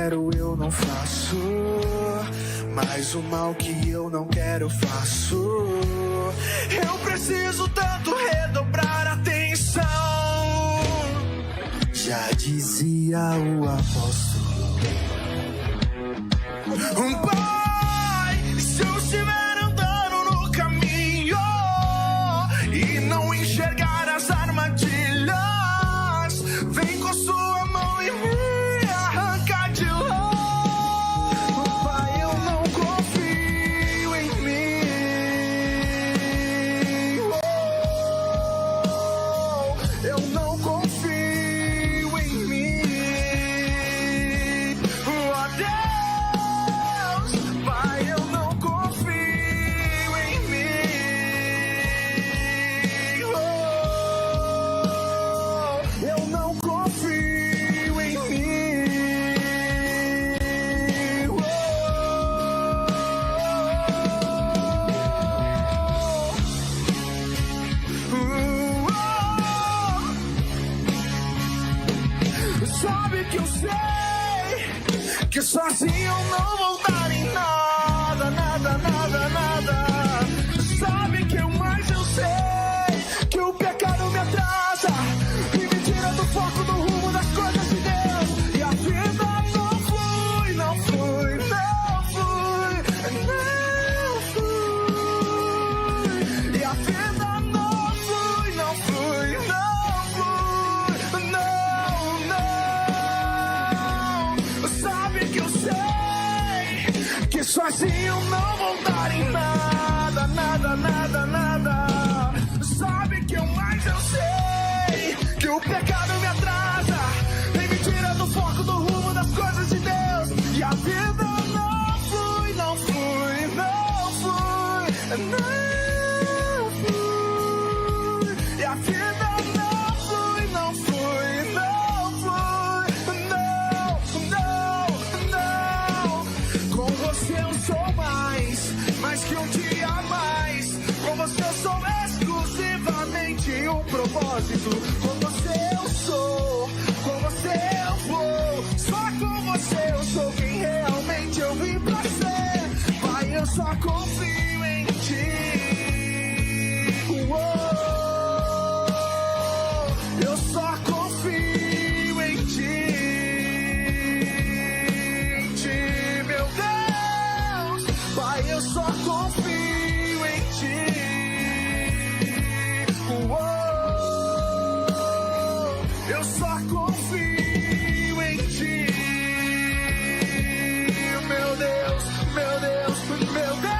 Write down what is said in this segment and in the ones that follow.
quero eu não faço, mas o mal que eu não quero eu faço. Eu preciso tanto redobrar a atenção. Já dizia o apóstolo, Pai, se eu estiver andando no caminho e não enxergar as armadilhas, vem com sua mão e me arranca de lá. Pai, eu não confio em mim. Eu não confio em mim. Oh Deus, Pai, eu não confio em mim. Eu não confio em mim. Sabe que eu sei que sozinho eu não vou dar em nada, nada, nada, nada. Sabe que mais eu sei que o pecado me atrasa e me tira do foco, do rumo das coisas de Deus. E a vida não flui, não flui, não flui, não flui. E a vida não flui, não flui, não flui, não, não. Sabe que eu sei que sozinho não vou dar em nada, nada, nada, nada. Sabe que mais eu sei que o pecado me atrasa e me tira do foco, do rumo das coisas de Deus. E a vida não flui, não flui, não flui, não flui. E a vida não flui, não flui, não flui, não, não, não. Com você eu sou mais que um dia a mais. Com você eu sou exclusivamente um propósito. Com você eu sou, com você eu vou. Só com você eu sou quem realmente eu vim pra ser. Pai, eu só confio em ti. Uou, eu só confio em ti, meu Deus. Pai, eu só confio em ti. Uou, eu só confio em ti, meu Deus, meu Deus, meu Deus.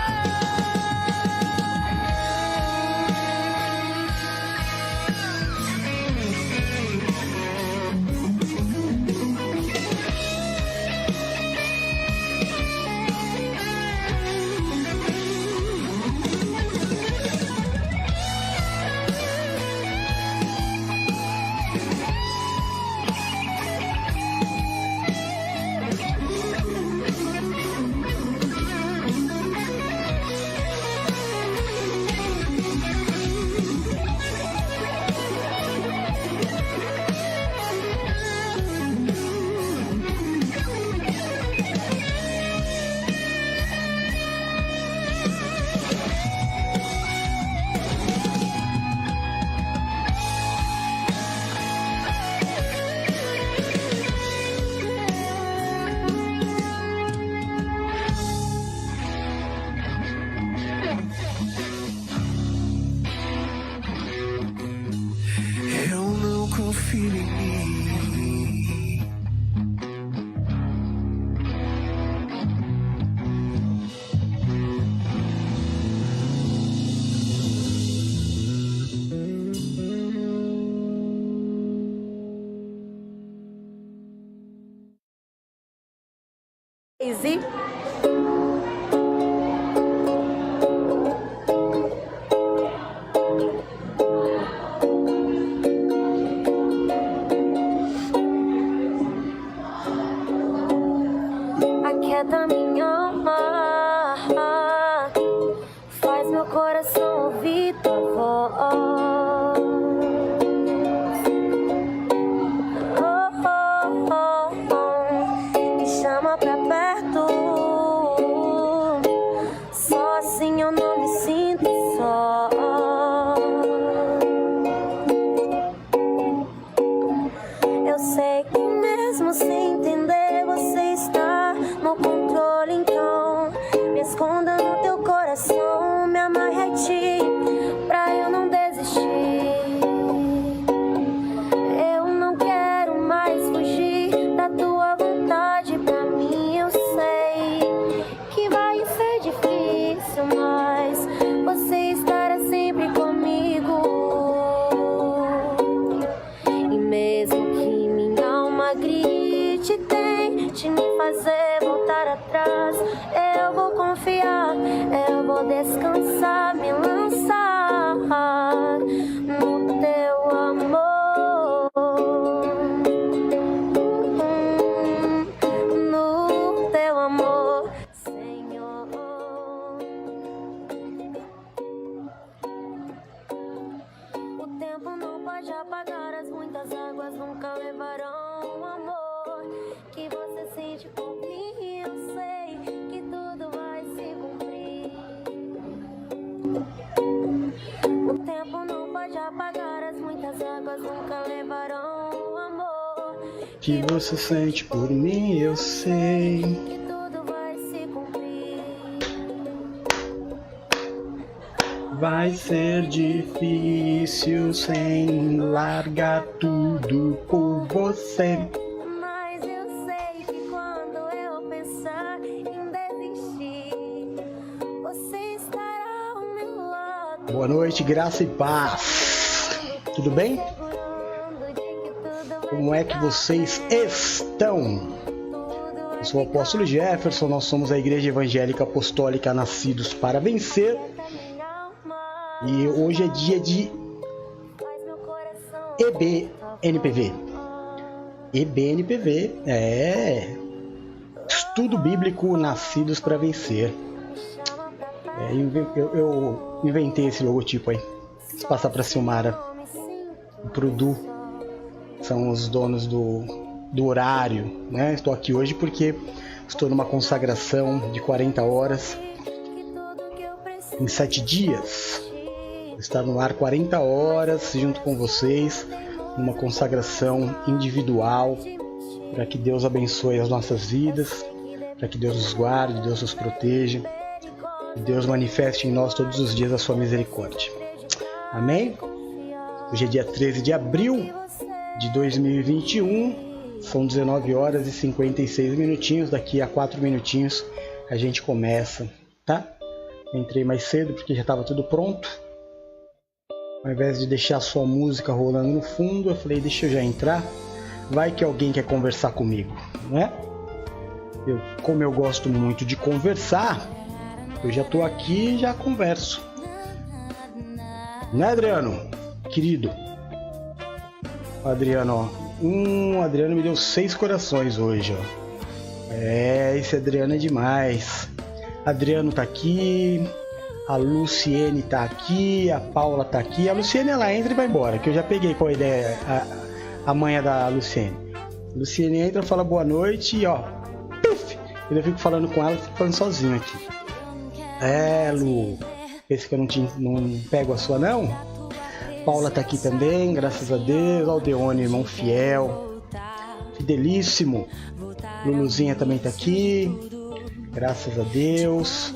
Eu não confio em mim. Easy. Aquieta minha alma, faz meu coração ouvir tua voz. Oh, oh, oh, oh. Me chama te me fazer voltar atrás. Eu vou confiar, eu vou descansar, me lançar no teu amor, no teu amor, Senhor. O tempo não pode apagar, as muitas águas nunca levarão o amor que você sente por mim. Eu sei que tudo vai se cumprir. O tempo não pode apagar, as muitas águas nunca levarão o amor que você sente por mim, eu sei. que tudo vai se cumprir. Vai ser difícil sem largar tudo por você. Mas eu sei que quando eu pensar em desistir, você estará ao meu lado. Boa noite, graça e paz. Tudo bem? Como é que vocês estão? Eu sou o apóstolo Jefferson, nós somos a Igreja Evangélica Apostólica Nascidos para Vencer. E hoje é dia de EBNPV. EBNPV é Estudo Bíblico Nascidos para Vencer. Eu inventei esse logotipo aí. Vou passar para a Silmara e pro Du. São os donos do horário, né? Estou aqui hoje porque estou numa consagração de 40 horas em 7 dias. Estar no ar 40 horas junto com vocês, numa consagração individual, para que Deus abençoe as nossas vidas, para que Deus nos guarde, Deus nos proteja, que Deus manifeste em nós todos os dias a sua misericórdia. Amém? Hoje é dia 13 de abril de 2021, são 19 horas e 56 minutinhos, daqui a 4 minutinhos a gente começa, tá? Eu entrei mais cedo porque já estava tudo pronto. Ao invés de deixar só a música rolando no fundo, eu falei, deixa eu já entrar, vai que alguém quer conversar comigo, né? Como eu gosto muito de conversar, eu já tô aqui e já converso. Né, Adriano? Querido. Adriano, ó. Adriano me deu 6 corações hoje, ó. Esse Adriano é demais. Adriano tá aqui. A Luciene tá aqui, a Paula tá aqui. A Luciene, ela entra e vai embora, que eu já peguei qual a ideia, a manha da Luciene. A Luciene entra, fala boa noite e ó, puf, eu fico falando com ela, fico falando sozinho aqui. Lu, pensa que eu não pego a sua não? Paula tá aqui também, graças a Deus. Aldeone, irmão fiel, fidelíssimo. Luluzinha também tá aqui, graças a Deus.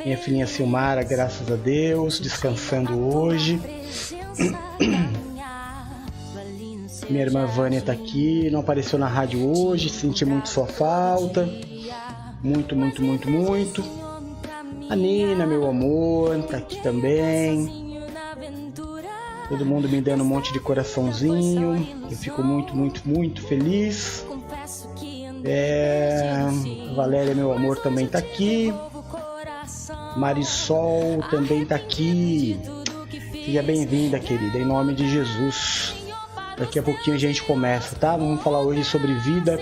Minha filhinha Silmara, graças a Deus, descansando hoje. Minha irmã Vânia tá aqui, não apareceu na rádio hoje, senti muito sua falta. Muito, muito, muito, muito. A Nina, meu amor, tá aqui também. Todo mundo me dando um monte de coraçãozinho. Eu fico muito, muito, muito feliz. A Valéria, meu amor, também tá aqui. Marisol também tá aqui. Seja bem-vinda, querida, em nome de Jesus. Daqui a pouquinho a gente começa, tá? Vamos falar hoje sobre vida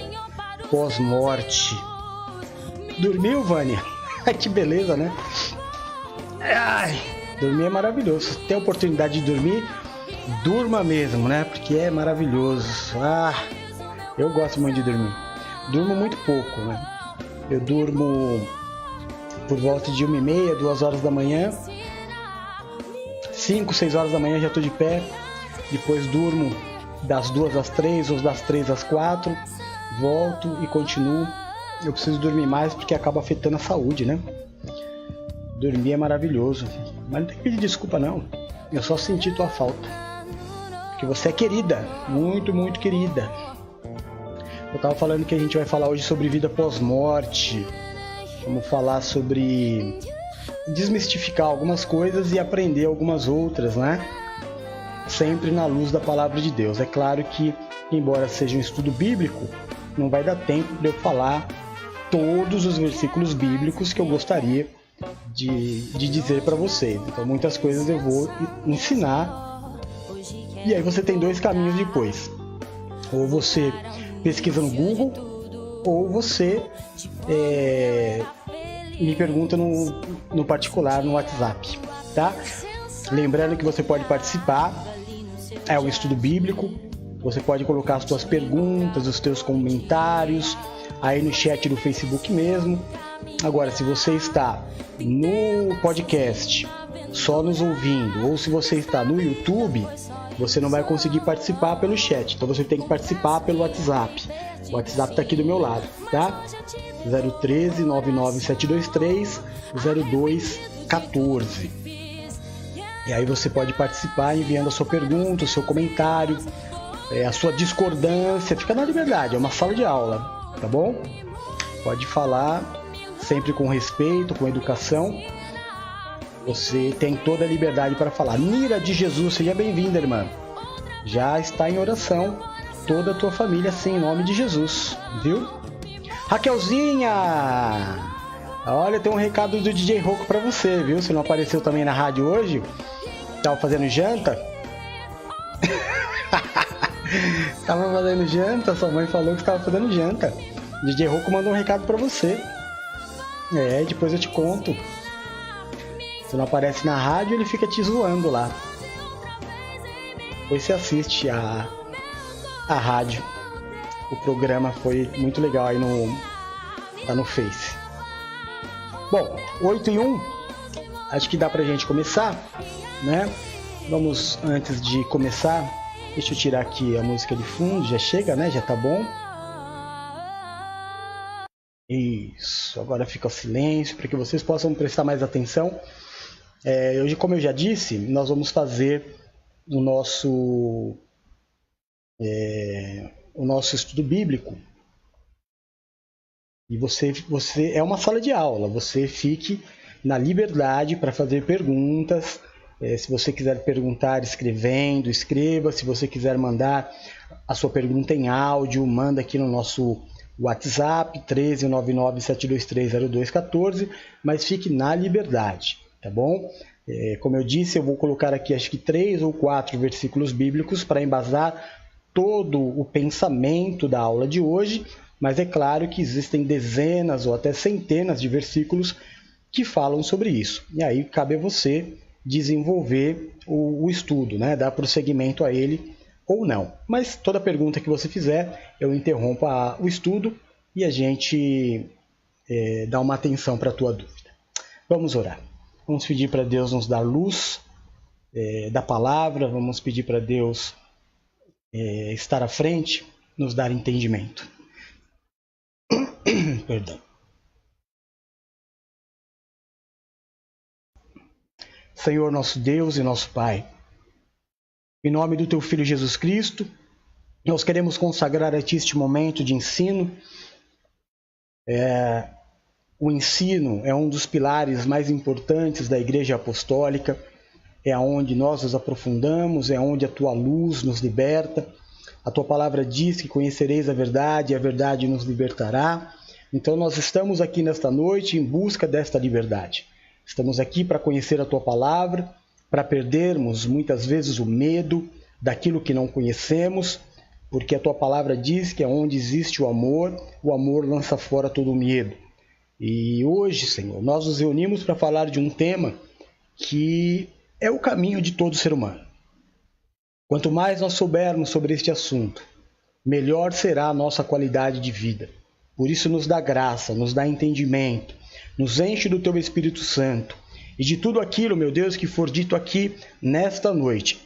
pós-morte. Dormiu, Vânia? Que beleza, né? Ai, dormir é maravilhoso. Se tem a oportunidade de dormir, durma mesmo, né? Porque é maravilhoso. Eu gosto muito de dormir. Durmo muito pouco, né? Eu durmo por volta de 1h30, 2 horas da manhã. 5, 6 horas da manhã já estou de pé. Depois durmo das 2 às 3 ou das 3 às 4. Volto e continuo. Eu preciso dormir mais porque acaba afetando a saúde, né? Dormir é maravilhoso. Mas não tem que pedir desculpa, não. Eu só senti tua falta. Porque você é querida. Muito, muito querida. Eu tava falando que a gente vai falar hoje sobre vida pós-morte. Vamos falar sobre desmistificar algumas coisas e aprender algumas outras, né? Sempre na luz da palavra de Deus. É claro que, embora seja um estudo bíblico, não vai dar tempo de eu falar todos os versículos bíblicos que eu gostaria de dizer para vocês. Então muitas coisas eu vou ensinar, e aí você tem dois caminhos depois: ou você pesquisa no Google, ou você me pergunta no particular, no WhatsApp, tá? Lembrando que você pode participar, é o estudo bíblico, você pode colocar as suas perguntas, os seus comentários aí no chat do Facebook mesmo. Agora, se você está no podcast só nos ouvindo, ou se você está no YouTube, você não vai conseguir participar pelo chat, então você tem que participar pelo WhatsApp. O WhatsApp está aqui do meu lado, tá? 013 99723 0214. E aí você pode participar enviando a sua pergunta, o seu comentário, a sua discordância. Fica na liberdade, é uma sala de aula, tá bom? Pode falar sempre com respeito, com educação. Você tem toda a liberdade para falar. Nira de Jesus, seja bem-vinda, irmã. Já está em oração toda a tua família, sim, em nome de Jesus, viu? Raquelzinha! Olha, tem um recado do DJ Rocco para você, viu? Você não apareceu também na rádio hoje? Tava fazendo janta? Tava fazendo janta? Sua mãe falou que estava fazendo janta. DJ Rocco mandou um recado para você. Depois eu te conto. Você não aparece na rádio, ele fica te zoando lá. Depois você assiste a rádio. O programa foi muito legal aí tá no Face. Bom, 8:01. Acho que dá pra gente começar, né? Vamos, antes de começar, deixa eu tirar aqui a música de fundo. Já chega, né? Já tá bom. Isso, agora fica o silêncio para que vocês possam prestar mais atenção. Hoje, como eu já disse, nós vamos fazer o nosso estudo bíblico. E você é uma sala de aula, você fique na liberdade para fazer perguntas. Se você quiser perguntar escrevendo, escreva. Se você quiser mandar a sua pergunta em áudio, manda aqui no nosso WhatsApp 13997230214, mas fique na liberdade, tá bom? Como eu disse, eu vou colocar aqui acho que 3 ou 4 versículos bíblicos para embasar todo o pensamento da aula de hoje, mas é claro que existem dezenas ou até centenas de versículos que falam sobre isso. E aí cabe a você desenvolver o estudo, né? Dar prosseguimento a ele ou não. Mas toda pergunta que você fizer, eu interrompo o estudo e a gente dá uma atenção para a tua dúvida. Vamos orar. Vamos pedir para Deus nos dar luz da palavra, vamos pedir para Deus estar à frente, nos dar entendimento. Perdão. Senhor, nosso Deus e nosso Pai, em nome do Teu Filho Jesus Cristo, nós queremos consagrar a Ti este momento de ensino. O ensino é um dos pilares mais importantes da Igreja Apostólica, é onde nós nos aprofundamos, é onde a Tua luz nos liberta. A Tua palavra diz que conhecereis a verdade e a verdade nos libertará. Então nós estamos aqui nesta noite em busca desta liberdade. Estamos aqui para conhecer a Tua palavra, para perdermos muitas vezes o medo daquilo que não conhecemos, porque a Tua palavra diz que onde existe o amor lança fora todo o medo. E hoje, Senhor, nós nos reunimos para falar de um tema que é o caminho de todo ser humano. Quanto mais nós soubermos sobre este assunto, melhor será a nossa qualidade de vida. Por isso nos dá graça, nos dá entendimento, nos enche do Teu Espírito Santo e de tudo aquilo, meu Deus, que for dito aqui nesta noite.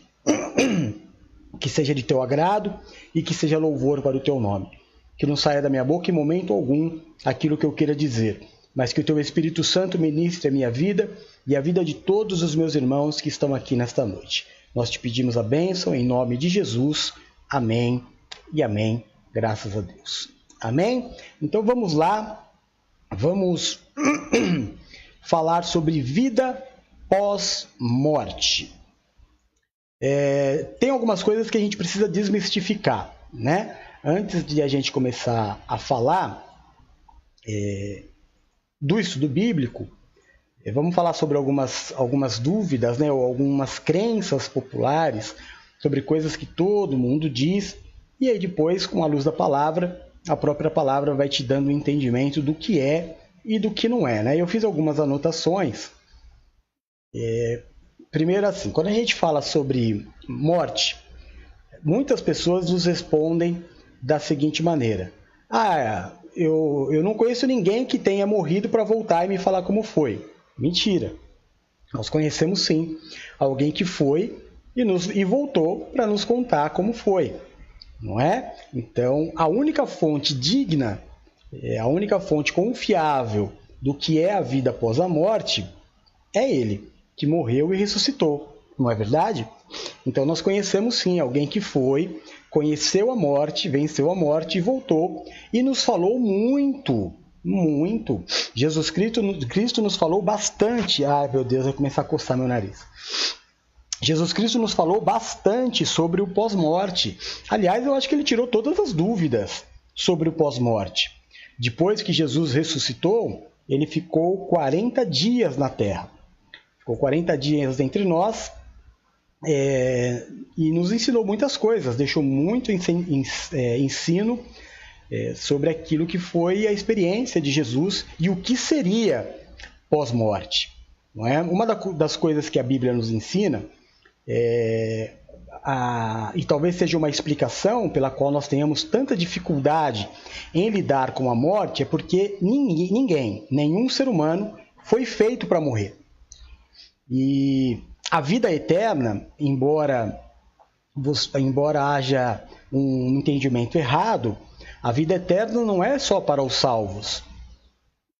Que seja de Teu agrado e que seja louvor para o Teu nome. Que não saia da minha boca em momento algum aquilo que eu queira dizer, mas que o Teu Espírito Santo ministre a minha vida e a vida de todos os meus irmãos que estão aqui nesta noite. Nós Te pedimos a bênção em nome de Jesus. Amém e amém. Graças a Deus. Amém? Então vamos lá. Vamos falar sobre vida pós-morte. Tem algumas coisas que a gente precisa desmistificar, né? antes de a gente começar a falar do estudo bíblico, vamos falar sobre algumas dúvidas, né, ou algumas crenças populares sobre coisas que todo mundo diz, e aí depois, com a luz da palavra, a própria palavra vai te dando um entendimento do que é e do que não é, né? Eu fiz algumas anotações. Primeiro, assim, quando a gente fala sobre morte, muitas pessoas nos respondem da seguinte maneira: eu não conheço ninguém que tenha morrido para voltar e me falar como foi. Mentira. Nós conhecemos sim alguém que foi e voltou para nos contar como foi, não é? Então, a única fonte digna, a única fonte confiável do que é a vida após a morte é ele, que morreu e ressuscitou, não é verdade? Então, nós conhecemos sim alguém que foi, conheceu a morte, venceu a morte e voltou e nos falou muito. Jesus Cristo nos falou bastante. Ai, meu Deus, vai começar a coçar meu nariz. Jesus Cristo nos falou bastante sobre o pós-morte. Aliás, eu acho que ele tirou todas as dúvidas sobre o pós-morte. Depois que Jesus ressuscitou, ele ficou 40 dias na terra. Ficou 40 dias entre nós e nos ensinou muitas coisas, deixou muito ensino sobre aquilo que foi a experiência de Jesus e o que seria pós-morte. Não é? Uma das coisas que a Bíblia nos ensina, e talvez seja uma explicação pela qual nós tenhamos tanta dificuldade em lidar com a morte, é porque nenhum ser humano foi feito para morrer. E a vida eterna, embora haja um entendimento errado, a vida eterna não é só para os salvos.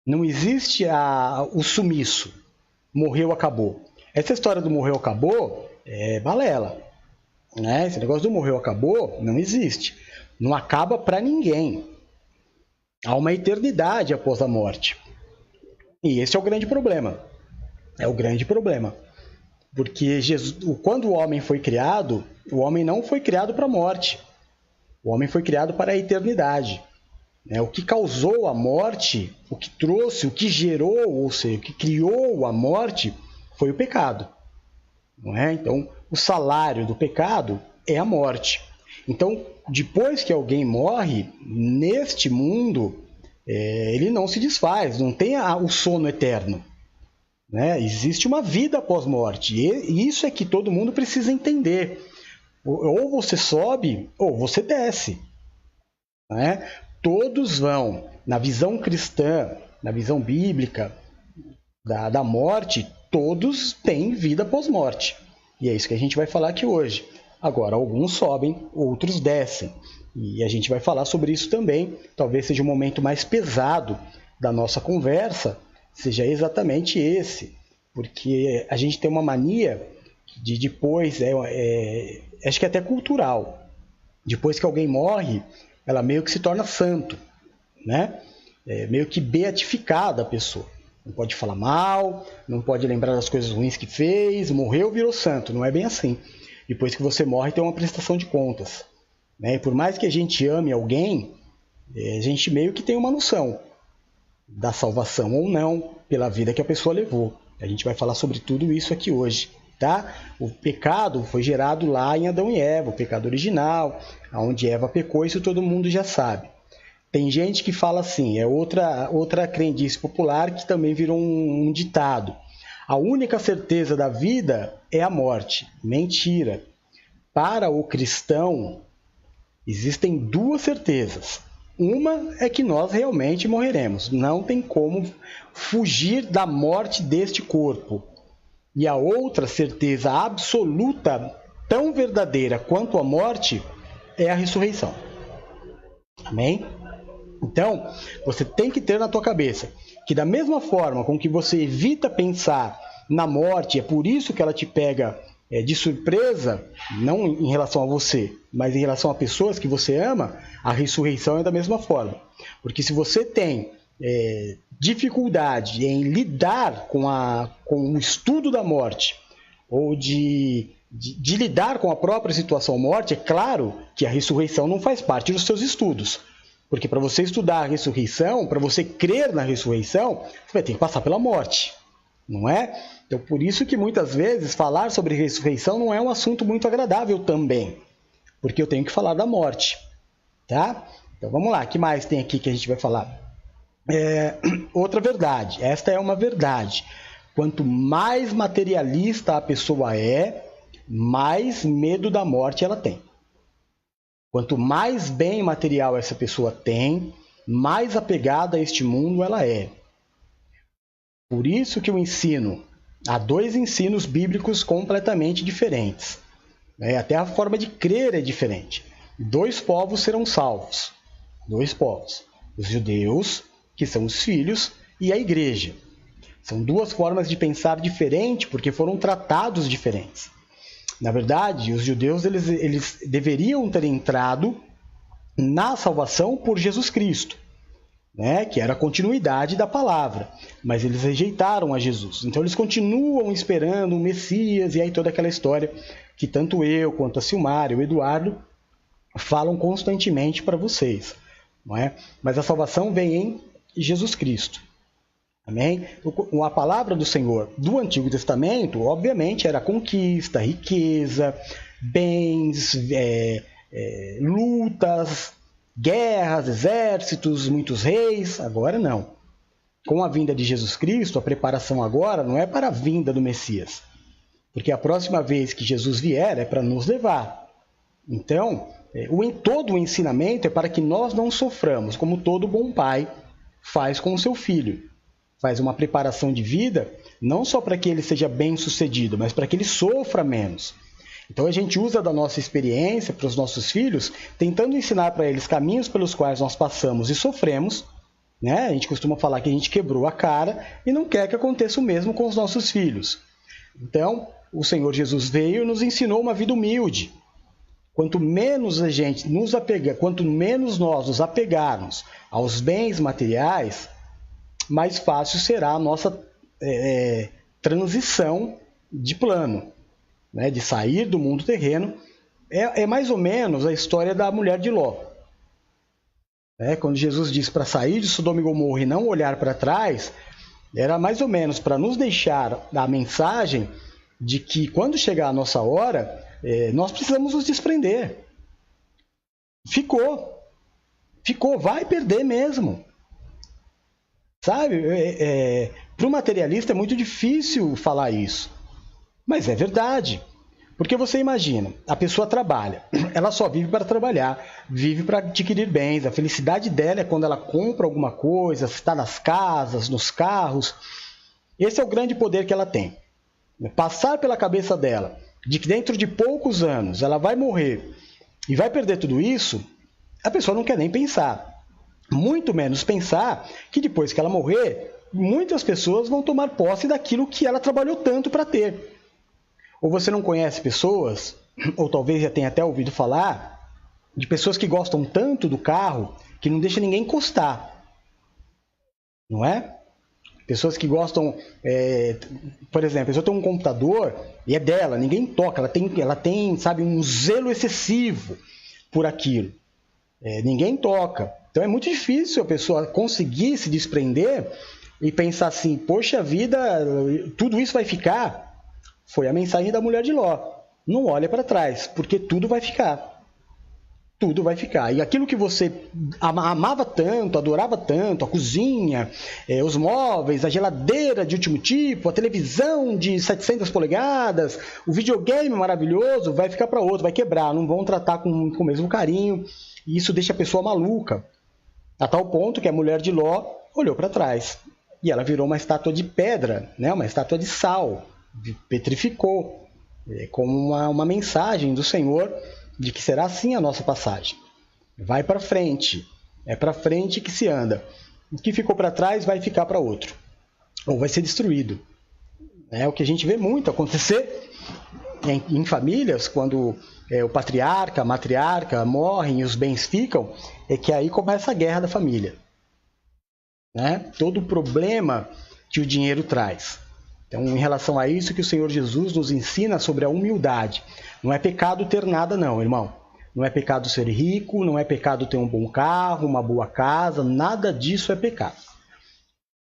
Não existe o sumiço. Morreu, acabou. Essa história do morreu, acabou é balela. Né? Esse negócio do morreu, acabou não existe. Não acaba para ninguém. Há uma eternidade após a morte. E esse é o grande problema. É o grande problema. Porque quando o homem foi criado, o homem não foi criado para a morte. O homem foi criado para a eternidade. O que causou a morte, o que trouxe, o que gerou, ou seja, o que criou a morte, foi o pecado. Não é? Então, o salário do pecado é a morte. Então, depois que alguém morre, neste mundo, ele não se desfaz, não tem o sono eterno. Né? Existe uma vida após morte. E isso é que todo mundo precisa entender. Ou você sobe, ou você desce. Né? Todos vão, na visão cristã, na visão bíblica da morte, todos têm vida pós-morte. E é isso que a gente vai falar aqui hoje. Agora, alguns sobem, outros descem. E a gente vai falar sobre isso também. Talvez seja o momento mais pesado da nossa conversa, seja exatamente esse. Porque a gente tem uma mania de depois, acho que é até cultural. Depois que alguém morre, ela meio que se torna santo, né? Meio que beatificada a pessoa. Não pode falar mal, não pode lembrar das coisas ruins que fez, morreu, virou santo. Não é bem assim. Depois que você morre, tem uma prestação de contas. Né? E por mais que a gente ame alguém, a gente meio que tem uma noção da salvação ou não pela vida que a pessoa levou. A gente vai falar sobre tudo isso aqui hoje. Tá? O pecado foi gerado lá em Adão e Eva, o pecado original, onde Eva pecou, isso todo mundo já sabe. Tem gente que fala assim, é outra crendice popular que também virou um ditado. A única certeza da vida é a morte. Mentira. Para o cristão, existem duas certezas. Uma é que nós realmente morreremos. Não tem como fugir da morte deste corpo. E a outra certeza absoluta, tão verdadeira quanto a morte, é a ressurreição. Amém? Então, você tem que ter na tua cabeça que da mesma forma com que você evita pensar na morte, é por isso que ela te pega de surpresa, não em relação a você, mas em relação a pessoas que você ama, a ressurreição é da mesma forma. Porque se você tem dificuldade em lidar com o estudo da morte, ou de de lidar com a própria situação morte, é claro que a ressurreição não faz parte dos seus estudos. Porque para você estudar a ressurreição, para você crer na ressurreição, você vai ter que passar pela morte, não é? Então, por isso que muitas vezes falar sobre ressurreição não é um assunto muito agradável também, porque eu tenho que falar da morte, tá? Então, vamos lá, o que mais tem aqui que a gente vai falar? Outra verdade, esta é uma verdade. Quanto mais materialista a pessoa é, mais medo da morte ela tem. Quanto mais bem material essa pessoa tem, mais apegada a este mundo ela é. Por isso que o ensino, há dois ensinos bíblicos completamente diferentes. Até a forma de crer é diferente. Dois povos serão salvos. Dois povos. Os judeus, que são os filhos, e a igreja. São duas formas de pensar diferentes, porque foram tratados diferentes. Na verdade, os judeus eles deveriam ter entrado na salvação por Jesus Cristo, né? Que era a continuidade da palavra, mas eles rejeitaram a Jesus. Então eles continuam esperando o Messias, e aí toda aquela história que tanto eu, quanto a Silmara e o Eduardo falam constantemente para vocês, não é? Mas a salvação vem em Jesus Cristo. Amém? A palavra do Senhor do Antigo Testamento, obviamente, era conquista, riqueza, bens, lutas, guerras, exércitos, muitos reis. Agora não. Com a vinda de Jesus Cristo, a preparação agora não é para a vinda do Messias. Porque a próxima vez que Jesus vier é para nos levar. Então, todo o ensinamento é para que nós não soframos, como todo bom pai faz com o seu filho. Faz uma preparação de vida, não só para que ele seja bem-sucedido, mas para que ele sofra menos. Então a gente usa da nossa experiência para os nossos filhos, tentando ensinar para eles caminhos pelos quais nós passamos e sofremos, né? A gente costuma falar que a gente quebrou a cara e não quer que aconteça o mesmo com os nossos filhos. Então, o Senhor Jesus veio e nos ensinou uma vida humilde. Quanto menos a gente nos apega, quanto menos nós nos apegarmos aos bens materiais, mais fácil será a nossa transição de plano, né? De sair do mundo terreno. É mais ou menos a história da mulher de Ló. Quando Jesus disse para sair de Sodoma e Gomorra e não olhar para trás, era mais ou menos para nos deixar a mensagem de que quando chegar a nossa hora, nós precisamos nos desprender. Ficou, vai perder mesmo. Sabe, para o materialista é muito difícil falar isso, mas é verdade, porque você imagina, a pessoa trabalha, ela só vive para trabalhar, vive para adquirir bens, a felicidade dela é quando ela compra alguma coisa, está nas casas, nos carros, esse é o grande poder que ela tem, passar pela cabeça dela, de que dentro de poucos anos ela vai morrer e vai perder tudo isso, a pessoa não quer nem pensar. Muito menos pensar que depois que ela morrer, muitas pessoas vão tomar posse daquilo que ela trabalhou tanto para ter. Ou você não conhece pessoas, ou talvez já tenha até ouvido falar, de pessoas que gostam tanto do carro que não deixa ninguém encostar. Não é? Pessoas que gostam, por exemplo, a pessoa tem um computador e é dela, ninguém toca, ela tem, sabe, um zelo excessivo por aquilo. Ninguém toca. Então é muito difícil a pessoa conseguir se desprender e pensar assim, poxa vida, tudo isso vai ficar? Foi a mensagem da mulher de Ló. Não olha para trás, porque tudo vai ficar. Tudo vai ficar. E aquilo que você amava tanto, adorava tanto, a cozinha, os móveis, a geladeira de último tipo, a televisão de 700 polegadas, o videogame maravilhoso, vai ficar para outro, vai quebrar, não vão tratar com o mesmo carinho. E isso deixa a pessoa maluca. A tal ponto que a mulher de Ló olhou para trás. E ela virou uma estátua de pedra, né? Uma estátua de sal. Petrificou. Como uma mensagem do Senhor de que será assim a nossa passagem. Vai para frente. É para frente que se anda. O que ficou para trás vai ficar para outro. Ou vai ser destruído. É o que a gente vê muito acontecer em famílias, quando o patriarca, a matriarca morrem e os bens ficam, é que aí começa a guerra da família. Né? Todo o problema que o dinheiro traz. Então, em relação a isso que o Senhor Jesus nos ensina sobre a humildade. Não é pecado ter nada não, irmão. Não é pecado ser rico, não é pecado ter um bom carro, uma boa casa, nada disso é pecado.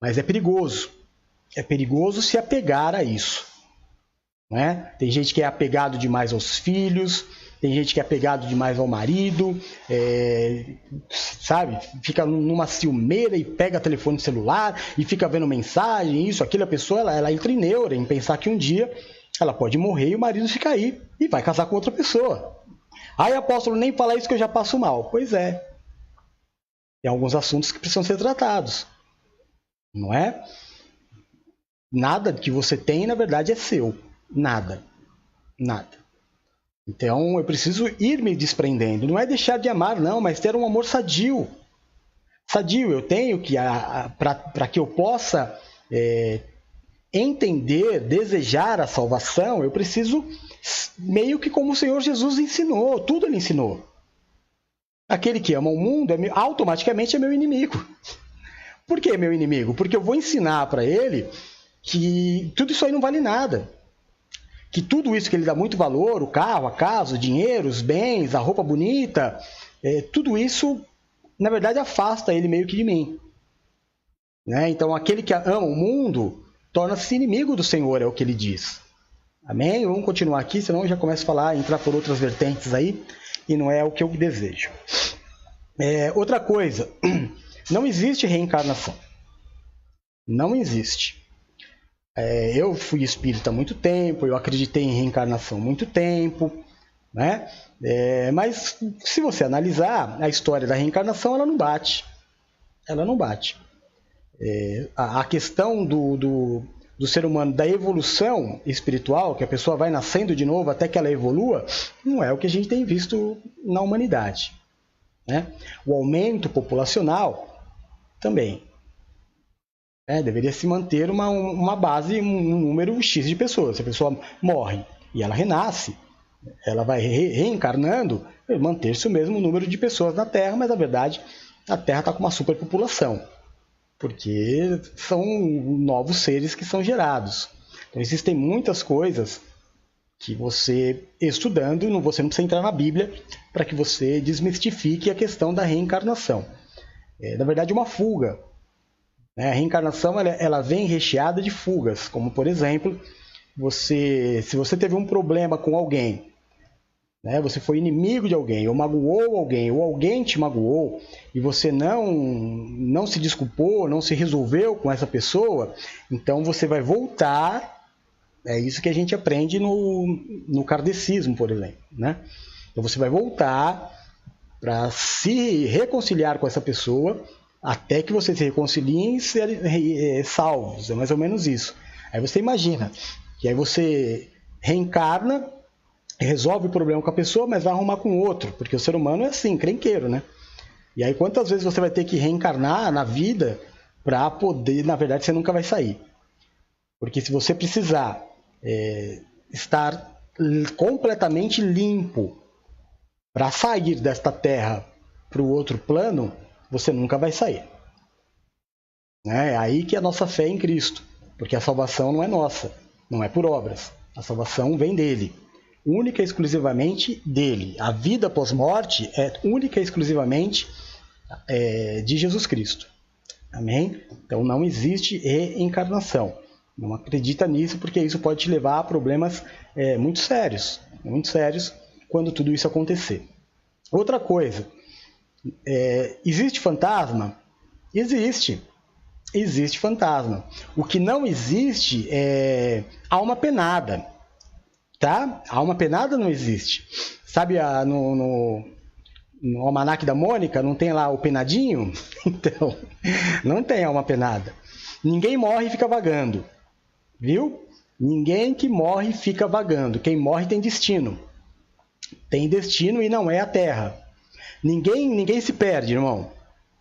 Mas é perigoso. É perigoso se apegar a isso. Não é? Tem gente que é apegado demais aos filhos, tem gente que é apegado demais ao marido, sabe? Fica numa ciumeira e pega telefone celular e fica vendo mensagem, isso, aquilo. A pessoa ela entra em neura em pensar que um dia ela pode morrer e o marido fica aí e vai casar com outra pessoa. Ai, apóstolo, nem fala isso que eu já passo mal. Pois é. Tem alguns assuntos que precisam ser tratados. Não é? Nada que você tem, na verdade, é seu. Nada. Nada. Então, eu preciso ir me desprendendo. Não é deixar de amar, não, mas ter um amor sadio. Sadio, eu tenho que, para que eu possa entender, desejar a salvação, eu preciso, meio que como o Senhor Jesus ensinou, tudo ele ensinou. Aquele que ama o mundo, automaticamente é meu inimigo. Por que meu inimigo? Porque eu vou ensinar para ele que tudo isso aí não vale nada. Que tudo isso que ele dá muito valor, o carro, a casa, o dinheiro, os bens, a roupa bonita, tudo isso, na verdade, afasta ele meio que de mim. Né? Então, aquele que ama o mundo torna-se inimigo do Senhor, é o que ele diz. Amém? Vamos continuar aqui, senão eu já começo a falar, entrar por outras vertentes aí, e não é o que eu desejo. Outra coisa, não existe reencarnação. Não existe. Eu fui espírita há muito tempo, eu acreditei em reencarnação há muito tempo, né? Mas se você analisar a história da reencarnação, ela não bate. Ela não bate. A questão do ser humano, da evolução espiritual, que a pessoa vai nascendo de novo até que ela evolua, não é o que a gente tem visto na humanidade. Né? O aumento populacional também. Deveria se manter uma base, um número X de pessoas. Se a pessoa morre e ela renasce, ela vai reencarnando, manter-se o mesmo número de pessoas na Terra, mas na verdade a Terra está com uma superpopulação, porque são novos seres que são gerados. Então existem muitas coisas que você, estudando, você não precisa entrar na Bíblia para que você desmistifique a questão da reencarnação. Na verdade, uma fuga. A reencarnação ela vem recheada de fugas, como por exemplo, se você teve um problema com alguém, né, você foi inimigo de alguém, ou magoou alguém, ou alguém te magoou, e você não se desculpou, não se resolveu com essa pessoa, então você vai voltar. É isso que a gente aprende no kardecismo, por exemplo. Né? Então você vai voltar para se reconciliar com essa pessoa, até que vocês se reconciliem e serem salvos. É mais ou menos isso. Aí você imagina que aí você reencarna, resolve o problema com a pessoa, mas vai arrumar com outro, porque o ser humano é assim, crenqueiro, né? E aí quantas vezes você vai ter que reencarnar na vida para poder, na verdade, você nunca vai sair. Porque se você precisar estar completamente limpo para sair desta terra para o outro plano, você nunca vai sair. É aí que a nossa fé é em Cristo, porque a salvação não é nossa, não é por obras. A salvação vem dele, única e exclusivamente dele. A vida pós-morte é única e exclusivamente de Jesus Cristo. Amém? Então não existe reencarnação. Não acredita nisso, porque isso pode te levar a problemas muito sérios quando tudo isso acontecer. Outra coisa, existe fantasma? Existe fantasma. O que não existe é alma penada. Tá? Alma penada não existe. Sabe no almanaque da Mônica, não tem lá o penadinho? Então, não tem alma penada. Ninguém morre e fica vagando. Viu? Ninguém que morre fica vagando. Quem morre tem destino. Tem destino e não é a Terra. Ninguém se perde, irmão.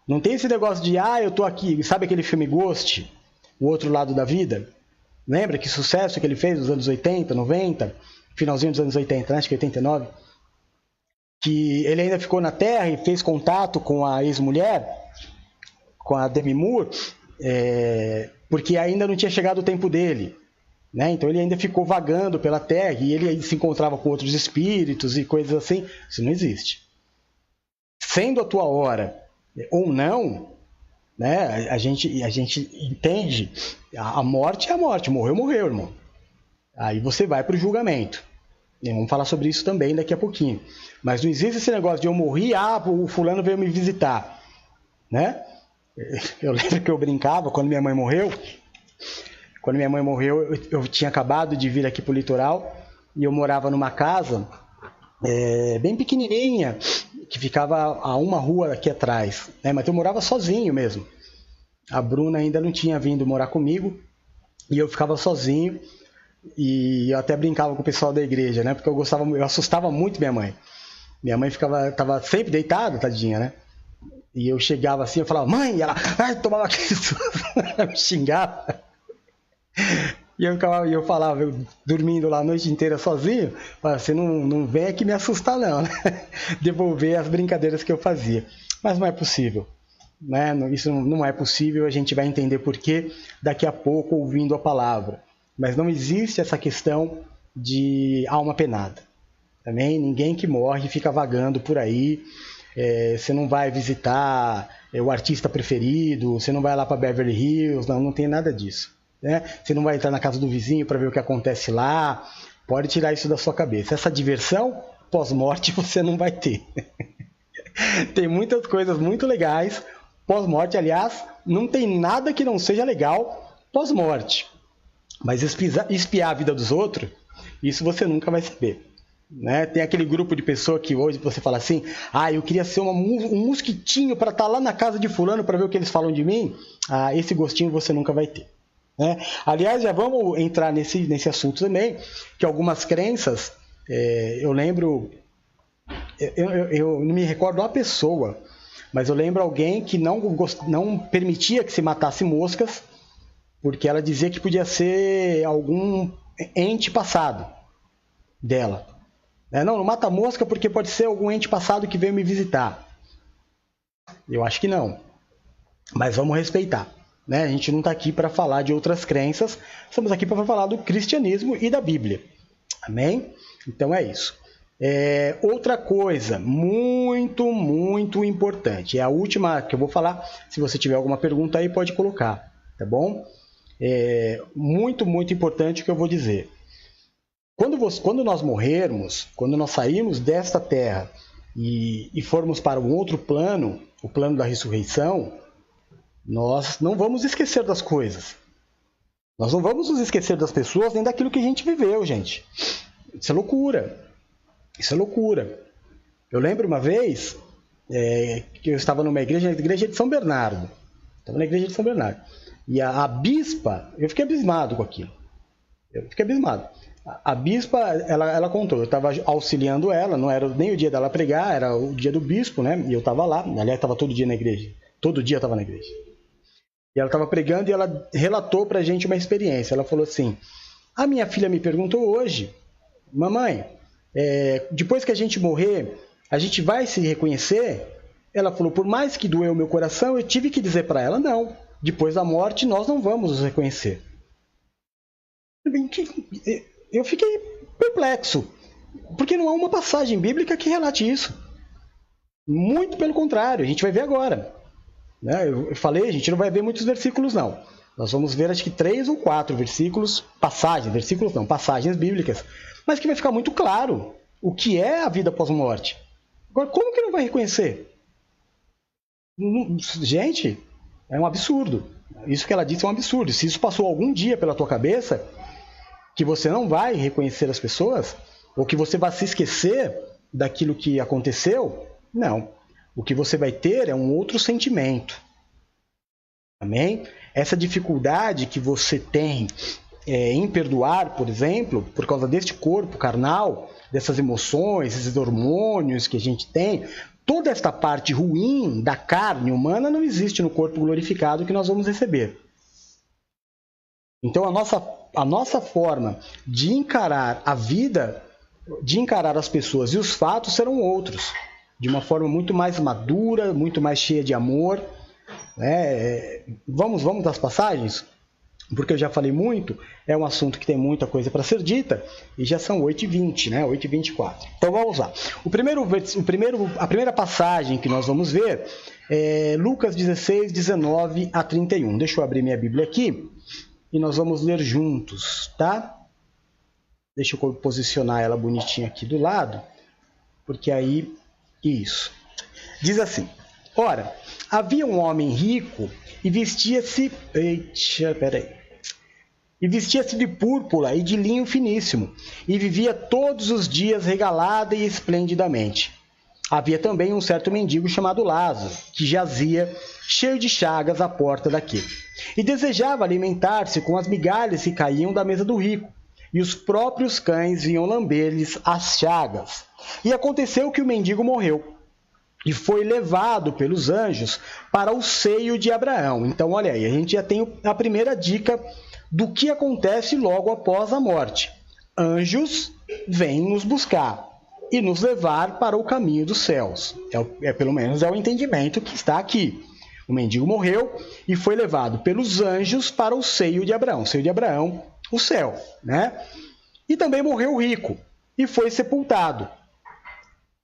Não tem esse negócio de, eu tô aqui. Sabe aquele filme Ghost? O Outro Lado da Vida? Lembra que sucesso que ele fez nos anos 80, 90? Finalzinho dos anos 80, né? Acho que 89. Que ele ainda ficou na Terra e fez contato com a ex-mulher, com a Demi Moore, porque ainda não tinha chegado o tempo dele. né? Então ele ainda ficou vagando pela Terra e ele se encontrava com outros espíritos e coisas assim. Isso não existe. Sendo a tua hora ou não, né? A gente entende a morte é a morte, morreu, irmão. Aí você vai para o julgamento. E vamos falar sobre isso também daqui a pouquinho. Mas não existe esse negócio de eu morri, o fulano veio me visitar, né? Eu lembro que eu brincava quando minha mãe morreu. Quando minha mãe morreu, eu tinha acabado de vir aqui para o litoral e eu morava numa casa bem pequenininha, que ficava a uma rua aqui atrás, né? Mas eu morava sozinho mesmo. A Bruna ainda não tinha vindo morar comigo e eu ficava sozinho. E eu até brincava com o pessoal da igreja, né? Porque eu assustava muito minha mãe. Minha mãe tava sempre deitada, tadinha, né? E eu chegava assim, eu falava, mãe, ela tomava aquele susto, ela me xingava. E eu falava, eu dormindo lá a noite inteira sozinho, você não vem aqui me assustar não, né? Devolver as brincadeiras que eu fazia. Mas não é possível, né? Isso não é possível, a gente vai entender por quê daqui a pouco ouvindo a palavra. Mas não existe essa questão de alma penada. Também ninguém que morre fica vagando por aí. Você não vai visitar o artista preferido, você não vai lá para Beverly Hills, não tem nada disso, né? Você não vai entrar na casa do vizinho para ver o que acontece lá. Pode tirar isso da sua cabeça. Essa diversão pós-morte você não vai ter. Tem muitas coisas muito legais pós-morte. Aliás, não tem nada que não seja legal pós-morte. Mas espiar a vida dos outros, isso você nunca vai saber, né? Tem aquele grupo de pessoa que hoje você fala assim, eu queria ser um mosquitinho para estar lá na casa de fulano para ver o que eles falam de mim. Esse gostinho você nunca vai ter, né? Aliás, já vamos entrar nesse assunto também, que algumas crenças, eu lembro, eu não me recordo a pessoa, mas eu lembro alguém que não permitia que se matasse moscas, porque ela dizia que podia ser algum ente passado dela. Não mata mosca porque pode ser algum ente passado que veio me visitar. Eu acho que não. Mas vamos respeitar, né? A gente não está aqui para falar de outras crenças, estamos aqui para falar do cristianismo e da Bíblia. Amém? Então é isso. Outra coisa muito, muito importante, é a última que eu vou falar. Se você tiver alguma pergunta aí, pode colocar, tá bom? Muito, muito importante o que eu vou dizer. Quando nós morrermos, quando nós sairmos desta terra e formos para um outro plano, o plano da ressurreição, nós não vamos esquecer das coisas. Nós não vamos nos esquecer das pessoas nem daquilo que a gente viveu, gente. Isso é loucura. Isso é loucura. Eu lembro uma vez que eu estava numa igreja, na igreja de São Bernardo. Estava na igreja de São Bernardo. E a bispa, eu fiquei abismado com aquilo. A bispa, ela contou, eu estava auxiliando ela, não era nem o dia dela pregar, era o dia do bispo, né? E eu estava lá, aliás, estava todo dia na igreja. Todo dia eu estava na igreja. E ela estava pregando e ela relatou pra gente uma experiência. Ela falou assim, a minha filha me perguntou hoje, mamãe, depois que a gente morrer, a gente vai se reconhecer? Ela falou, por mais que doeu o meu coração, eu tive que dizer para ela, não. Depois da morte, nós não vamos nos reconhecer. Eu fiquei perplexo, porque não há uma passagem bíblica que relate isso. Muito pelo contrário, a gente vai ver agora. Eu falei, a gente não vai ver muitos versículos, não. Nós vamos ver, acho que 3 ou 4 versículos, passagens bíblicas, mas que vai ficar muito claro o que é a vida pós-morte. Agora, como que não vai reconhecer? Gente... é um absurdo. Isso que ela disse é um absurdo. Se isso passou algum dia pela tua cabeça, que você não vai reconhecer as pessoas, ou que você vai se esquecer daquilo que aconteceu, não. O que você vai ter é um outro sentimento. Amém? Essa dificuldade que você tem em perdoar, por exemplo, por causa deste corpo carnal, dessas emoções, esses hormônios que a gente tem, toda esta parte ruim da carne humana não existe no corpo glorificado que nós vamos receber. Então a nossa forma de encarar a vida, de encarar as pessoas e os fatos serão outros, de uma forma muito mais madura, muito mais cheia de amor. Vamos das passagens? porque eu já falei muito, é um assunto que tem muita coisa para ser dita, e já são 8h20, né? 8h24. Então vamos lá. A primeira passagem que nós vamos ver é Lucas 16, 19 a 31. Deixa eu abrir minha Bíblia aqui e nós vamos ler juntos, tá? Deixa eu posicionar ela bonitinha aqui do lado, porque aí, isso. Diz assim: ora, havia um homem rico e vestia-se de púrpura e de linho finíssimo, e vivia todos os dias regalada e esplendidamente. Havia também um certo mendigo chamado Lázaro, que jazia cheio de chagas à porta daquele, e desejava alimentar-se com as migalhas que caíam da mesa do rico, e os próprios cães vinham lamber-lhes as chagas. E aconteceu que o mendigo morreu, e foi levado pelos anjos para o seio de Abraão. Então, olha aí, a gente já tem a primeira dica do que acontece logo após a morte. Anjos vêm nos buscar e nos levar para o caminho dos céus. Pelo menos é o entendimento que está aqui. O mendigo morreu e foi levado pelos anjos para o seio de Abraão. O seio de Abraão, o céu, né? E também morreu o rico e foi sepultado.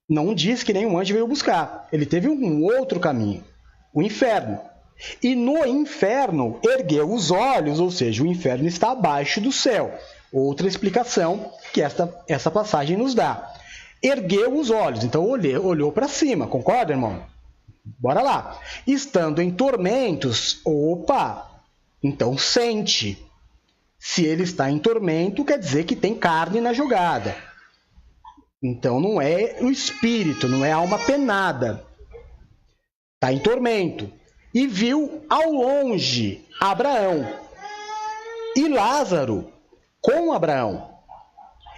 Não diz que nenhum anjo veio buscar. Ele teve um outro caminho, o inferno. E no inferno ergueu os olhos, ou seja, o inferno está abaixo do céu. Outra explicação que essa passagem nos dá. Ergueu os olhos, então olhou para cima, concorda, irmão? Bora lá. Estando em tormentos, então sente. Se ele está em tormento, quer dizer que tem carne na jogada. Então não é o espírito, não é a alma penada. Está em tormento. E viu ao longe Abraão e Lázaro com Abraão.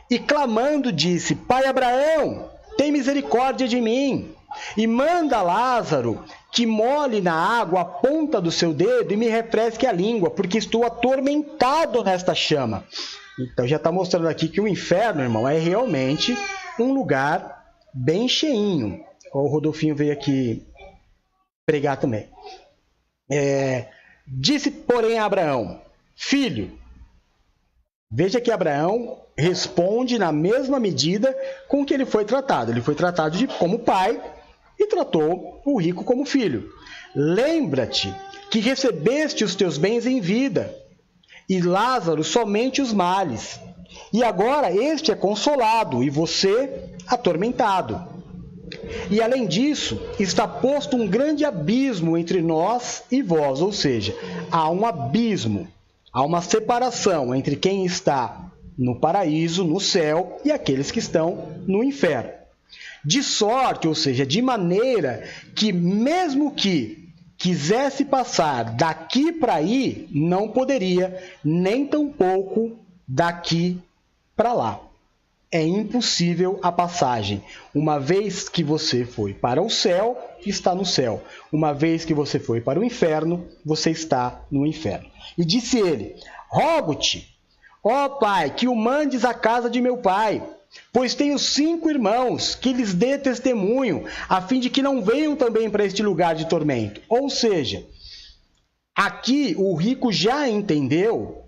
E clamando disse: Pai Abraão, tem misericórdia de mim, e manda Lázaro que molhe na água a ponta do seu dedo e me refresque a língua, porque estou atormentado nesta chama. Então já está mostrando aqui que o inferno, irmão, é realmente um lugar bem cheinho. O Rodolfinho veio aqui pregar também. Disse, porém, a Abraão: Filho, veja que Abraão responde na mesma medida com que ele foi tratado. Ele foi tratado como pai e tratou o rico como filho. Lembra-te que recebeste os teus bens em vida, e Lázaro somente os males. E agora este é consolado, e você atormentado. E além disso, está posto um grande abismo entre nós e vós, ou seja, há um abismo, há uma separação entre quem está no paraíso, no céu, e aqueles que estão no inferno. De sorte, ou seja, de maneira que mesmo que quisesse passar daqui para aí, não poderia, nem tampouco daqui para lá. É impossível a passagem. Uma vez que você foi para o céu, está no céu. Uma vez que você foi para o inferno, você está no inferno. E disse ele: Rogo-te, ó Pai, que o mandes à casa de meu pai, pois tenho 5 irmãos, que lhes dê testemunho, a fim de que não venham também para este lugar de tormento. Ou seja, aqui o rico já entendeu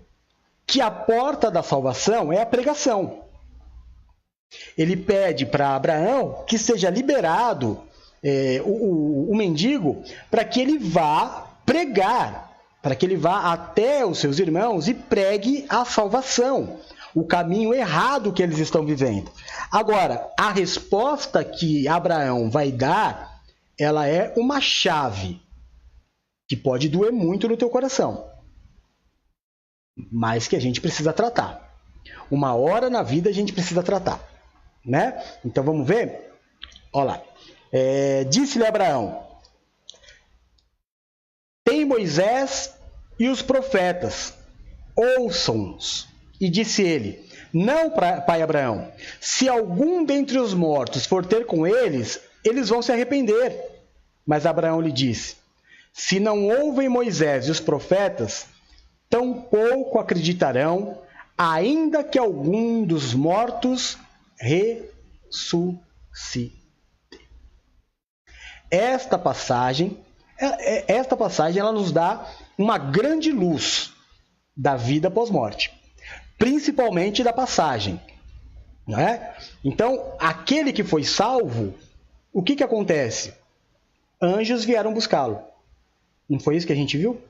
que a porta da salvação é a pregação. Ele pede para Abraão que seja liberado o mendigo para que ele vá pregar, para que ele vá até os seus irmãos e pregue a salvação, o caminho errado que eles estão vivendo. Agora, a resposta que Abraão vai dar, ela é uma chave que pode doer muito no teu coração, mas que a gente precisa tratar. Uma hora na vida a gente precisa tratar, né? Então vamos ver? Olha lá. Disse-lhe Abraão: Tem Moisés e os profetas, ouçam-nos. E disse ele: Não, pai Abraão, se algum dentre os mortos for ter com eles, eles vão se arrepender. Mas Abraão lhe disse: Se não ouvem Moisés e os profetas, tampouco acreditarão, ainda que algum dos mortos ressuscite. Esta passagem ela nos dá uma grande luz da vida pós-morte, principalmente da passagem, não é? Então, aquele que foi salvo, o que acontece? Anjos vieram buscá-lo. Não foi isso que a gente viu?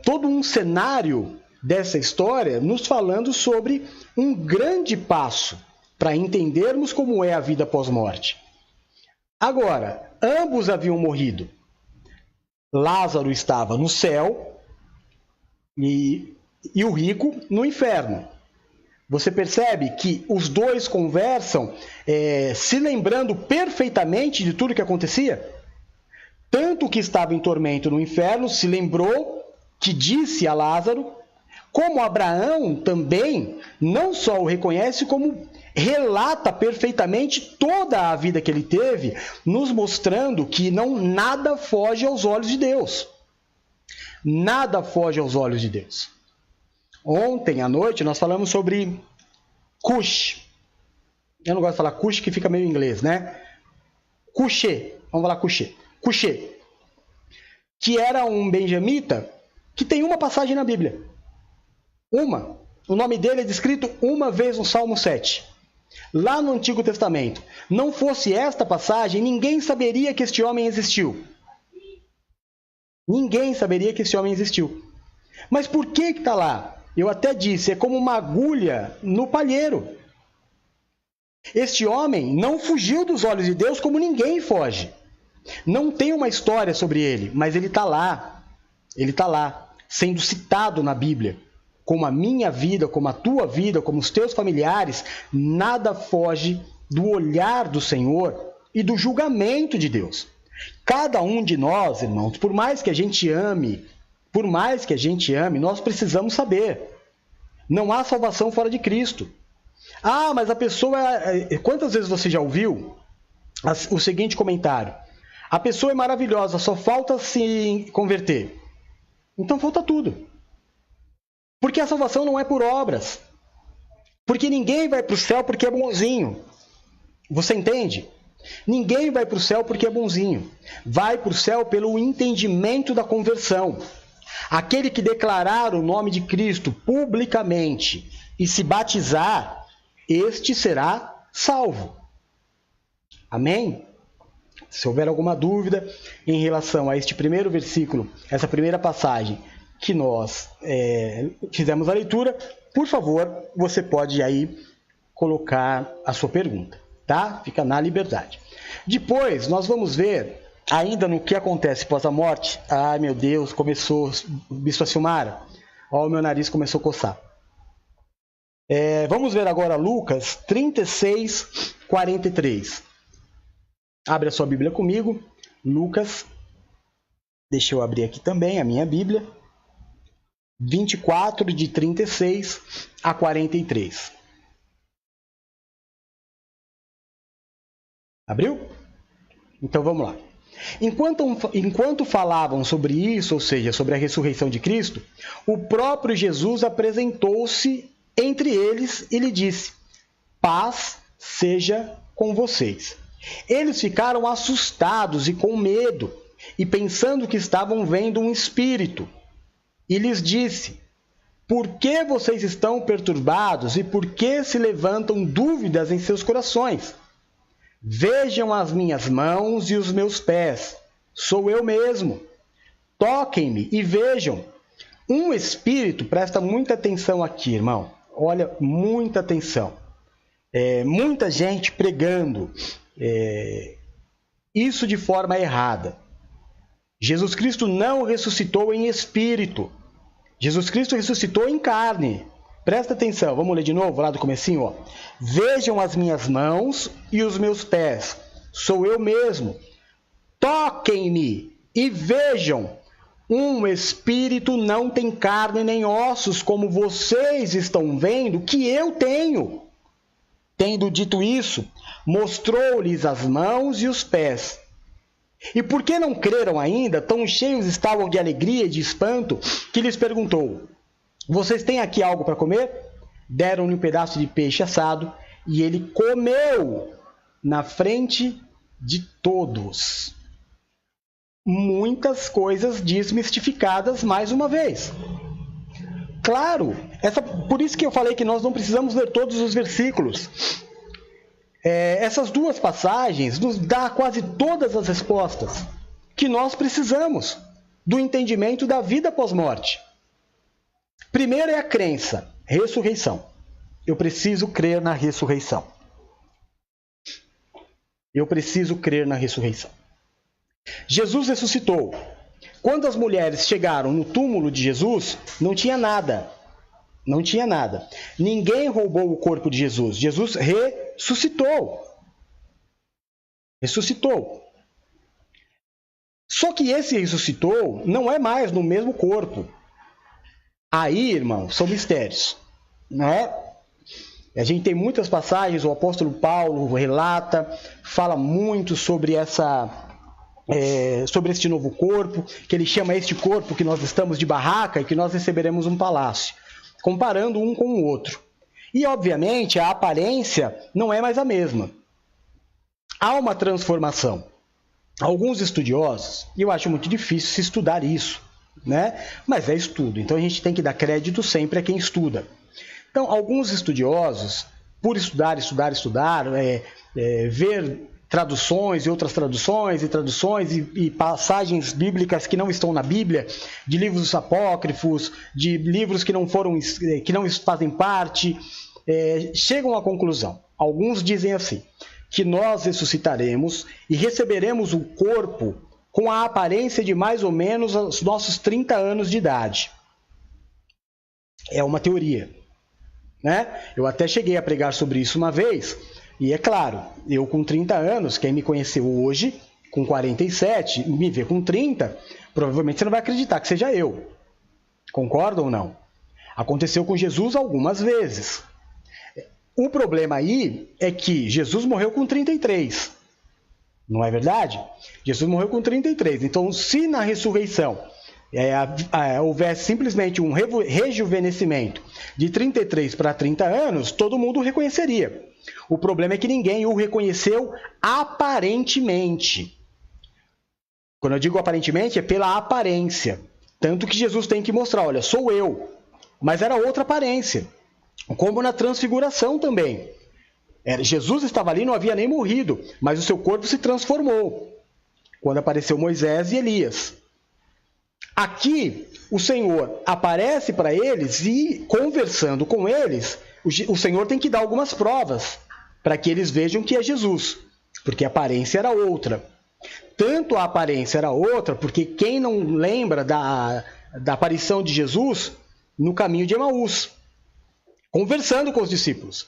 Todo um cenário dessa história nos falando sobre um grande passo para entendermos como é a vida pós-morte. Agora, ambos haviam morrido. Lázaro estava no céu e o rico no inferno. Você percebe que os dois conversam se lembrando perfeitamente de tudo que acontecia? Tanto o que estava em tormento no inferno se lembrou que disse a Lázaro, como Abraão também não só o reconhece, como relata perfeitamente toda a vida que ele teve, nos mostrando que nada foge aos olhos de Deus. Nada foge aos olhos de Deus. Ontem à noite nós falamos sobre Cush. Eu não gosto de falar Cush, que fica meio em inglês, né? Cushê. Vamos falar Cushê. Cushê. Que era um benjamita que tem uma passagem na Bíblia. Uma. O nome dele é descrito uma vez no Salmo 7. Lá no Antigo Testamento. Não fosse esta passagem, ninguém saberia que este homem existiu. Ninguém saberia que este homem existiu. Mas por que está lá? Eu até disse, é como uma agulha no palheiro. Este homem não fugiu dos olhos de Deus como ninguém foge. Não tem uma história sobre ele, mas ele está lá. Ele está lá, sendo citado na Bíblia. Como a minha vida, como a tua vida, como os teus familiares, nada foge do olhar do Senhor e do julgamento de Deus. Cada um de nós, irmãos, por mais que a gente ame, nós precisamos saber. Não há salvação fora de Cristo. Ah, mas a pessoa... Quantas vezes você já ouviu o seguinte comentário? A pessoa é maravilhosa, só falta se converter. Então falta tudo. Porque a salvação não é por obras. Porque ninguém vai para o céu porque é bonzinho. Você entende? Ninguém vai para o céu porque é bonzinho. Vai para o céu pelo entendimento da conversão. Aquele que declarar o nome de Cristo publicamente e se batizar, este será salvo. Amém? Se houver alguma dúvida em relação a este primeiro versículo, essa primeira passagem que nós fizemos a leitura, por favor, você pode aí colocar a sua pergunta, tá? Fica na liberdade. Depois, nós vamos ver, ainda no que acontece após a morte. Ai, meu Deus, começou, Bispa Silmara, ó, o meu nariz começou a coçar. Vamos ver agora Lucas 36, 43. Abre a sua Bíblia comigo. Lucas, deixa eu abrir aqui também a minha Bíblia. 24, de 36 a 43. Abriu? Então vamos lá. Enquanto falavam sobre isso, ou seja, sobre a ressurreição de Cristo, o próprio Jesus apresentou-se entre eles e lhe disse: paz seja com vocês. Eles ficaram assustados e com medo, e pensando que estavam vendo um espírito. E lhes disse: por que vocês estão perturbados e por que se levantam dúvidas em seus corações? Vejam as minhas mãos e os meus pés. Sou eu mesmo. Toquem-me e vejam. Um espírito, presta muita atenção aqui, irmão. Olha, muita atenção. Muita gente pregando isso de forma errada. Jesus Cristo não ressuscitou em espírito. Jesus Cristo ressuscitou em carne. Presta atenção, vamos ler de novo lá do comecinho, ó. Vejam as minhas mãos e os meus pés. Sou eu mesmo. Toquem-me e vejam. Um espírito não tem carne nem ossos, como vocês estão vendo que eu tenho. Tendo dito isso, mostrou-lhes as mãos e os pés. E por que não creram ainda, tão cheios estavam de alegria e de espanto, que lhes perguntou: vocês têm aqui algo para comer? Deram-lhe um pedaço de peixe assado, e ele comeu na frente de todos. muitas coisas desmistificadas mais uma vez. Claro, por isso que eu falei que nós não precisamos ler todos os versículos. Essas duas passagens nos dão quase todas as respostas que nós precisamos do entendimento da vida pós-morte. Primeiro é a crença, ressurreição. Eu preciso crer na ressurreição. Eu preciso crer na ressurreição. Jesus ressuscitou. Quando as mulheres chegaram no túmulo de Jesus, não tinha nada. Não tinha nada. Ninguém roubou o corpo de Jesus. Jesus ressuscitou. Ressuscitou. Só que esse ressuscitou não é mais no mesmo corpo. Aí, irmão, são mistérios. Não é? A gente tem muitas passagens, o apóstolo Paulo relata, fala muito sobre sobre este novo corpo, que ele chama este corpo que nós estamos de barraca e que nós receberemos um palácio, comparando um com o outro. E, obviamente, a aparência não é mais a mesma. Há uma transformação. Alguns estudiosos, e eu acho muito difícil se estudar isso, né? Mas é estudo, então a gente tem que dar crédito sempre a quem estuda. Então, alguns estudiosos, por estudar, ver traduções e outras traduções e passagens bíblicas que não estão na Bíblia, de livros apócrifos, de livros que não fazem parte, chegam à conclusão. Alguns dizem assim, que nós ressuscitaremos e receberemos o corpo com a aparência de mais ou menos os nossos 30 anos de idade. É uma teoria, né? Eu até cheguei a pregar sobre isso uma vez, e é claro, eu com 30 anos, quem me conheceu hoje, com 47, me vê com 30, provavelmente você não vai acreditar que seja eu. Concorda ou não? Aconteceu com Jesus algumas vezes. O problema aí é que Jesus morreu com 33. Não é verdade? Jesus morreu com 33. Então, se na ressurreição houvesse simplesmente um rejuvenescimento de 33 para 30 anos, todo mundo o reconheceria. O problema é que ninguém o reconheceu aparentemente. Quando eu digo aparentemente, é pela aparência. Tanto que Jesus tem que mostrar, olha, sou eu. Mas era outra aparência. Como na transfiguração também. Jesus estava ali, não havia nem morrido, mas o seu corpo se transformou quando apareceu Moisés e Elias. Aqui, o Senhor aparece para eles e, conversando com eles, o Senhor tem que dar algumas provas para que eles vejam que é Jesus, porque a aparência era outra. Tanto a aparência era outra, porque quem não lembra da aparição de Jesus no caminho de Emaús, conversando com os discípulos.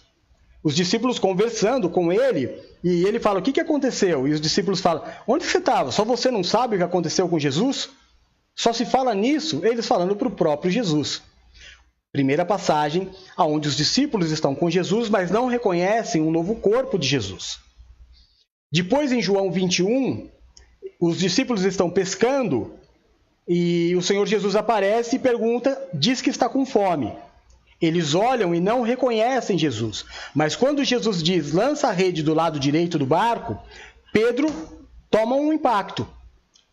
Os discípulos conversando com ele, e ele fala, o que aconteceu? E os discípulos falam, onde você estava? Só você não sabe o que aconteceu com Jesus? Só se fala nisso, eles falando para o próprio Jesus. Primeira passagem, onde os discípulos estão com Jesus, mas não reconhecem um novo corpo de Jesus. Depois, em João 21, os discípulos estão pescando, e o Senhor Jesus aparece e pergunta, diz que está com fome. Eles olham e não reconhecem Jesus. Mas quando Jesus diz, lança a rede do lado direito do barco, Pedro toma um impacto.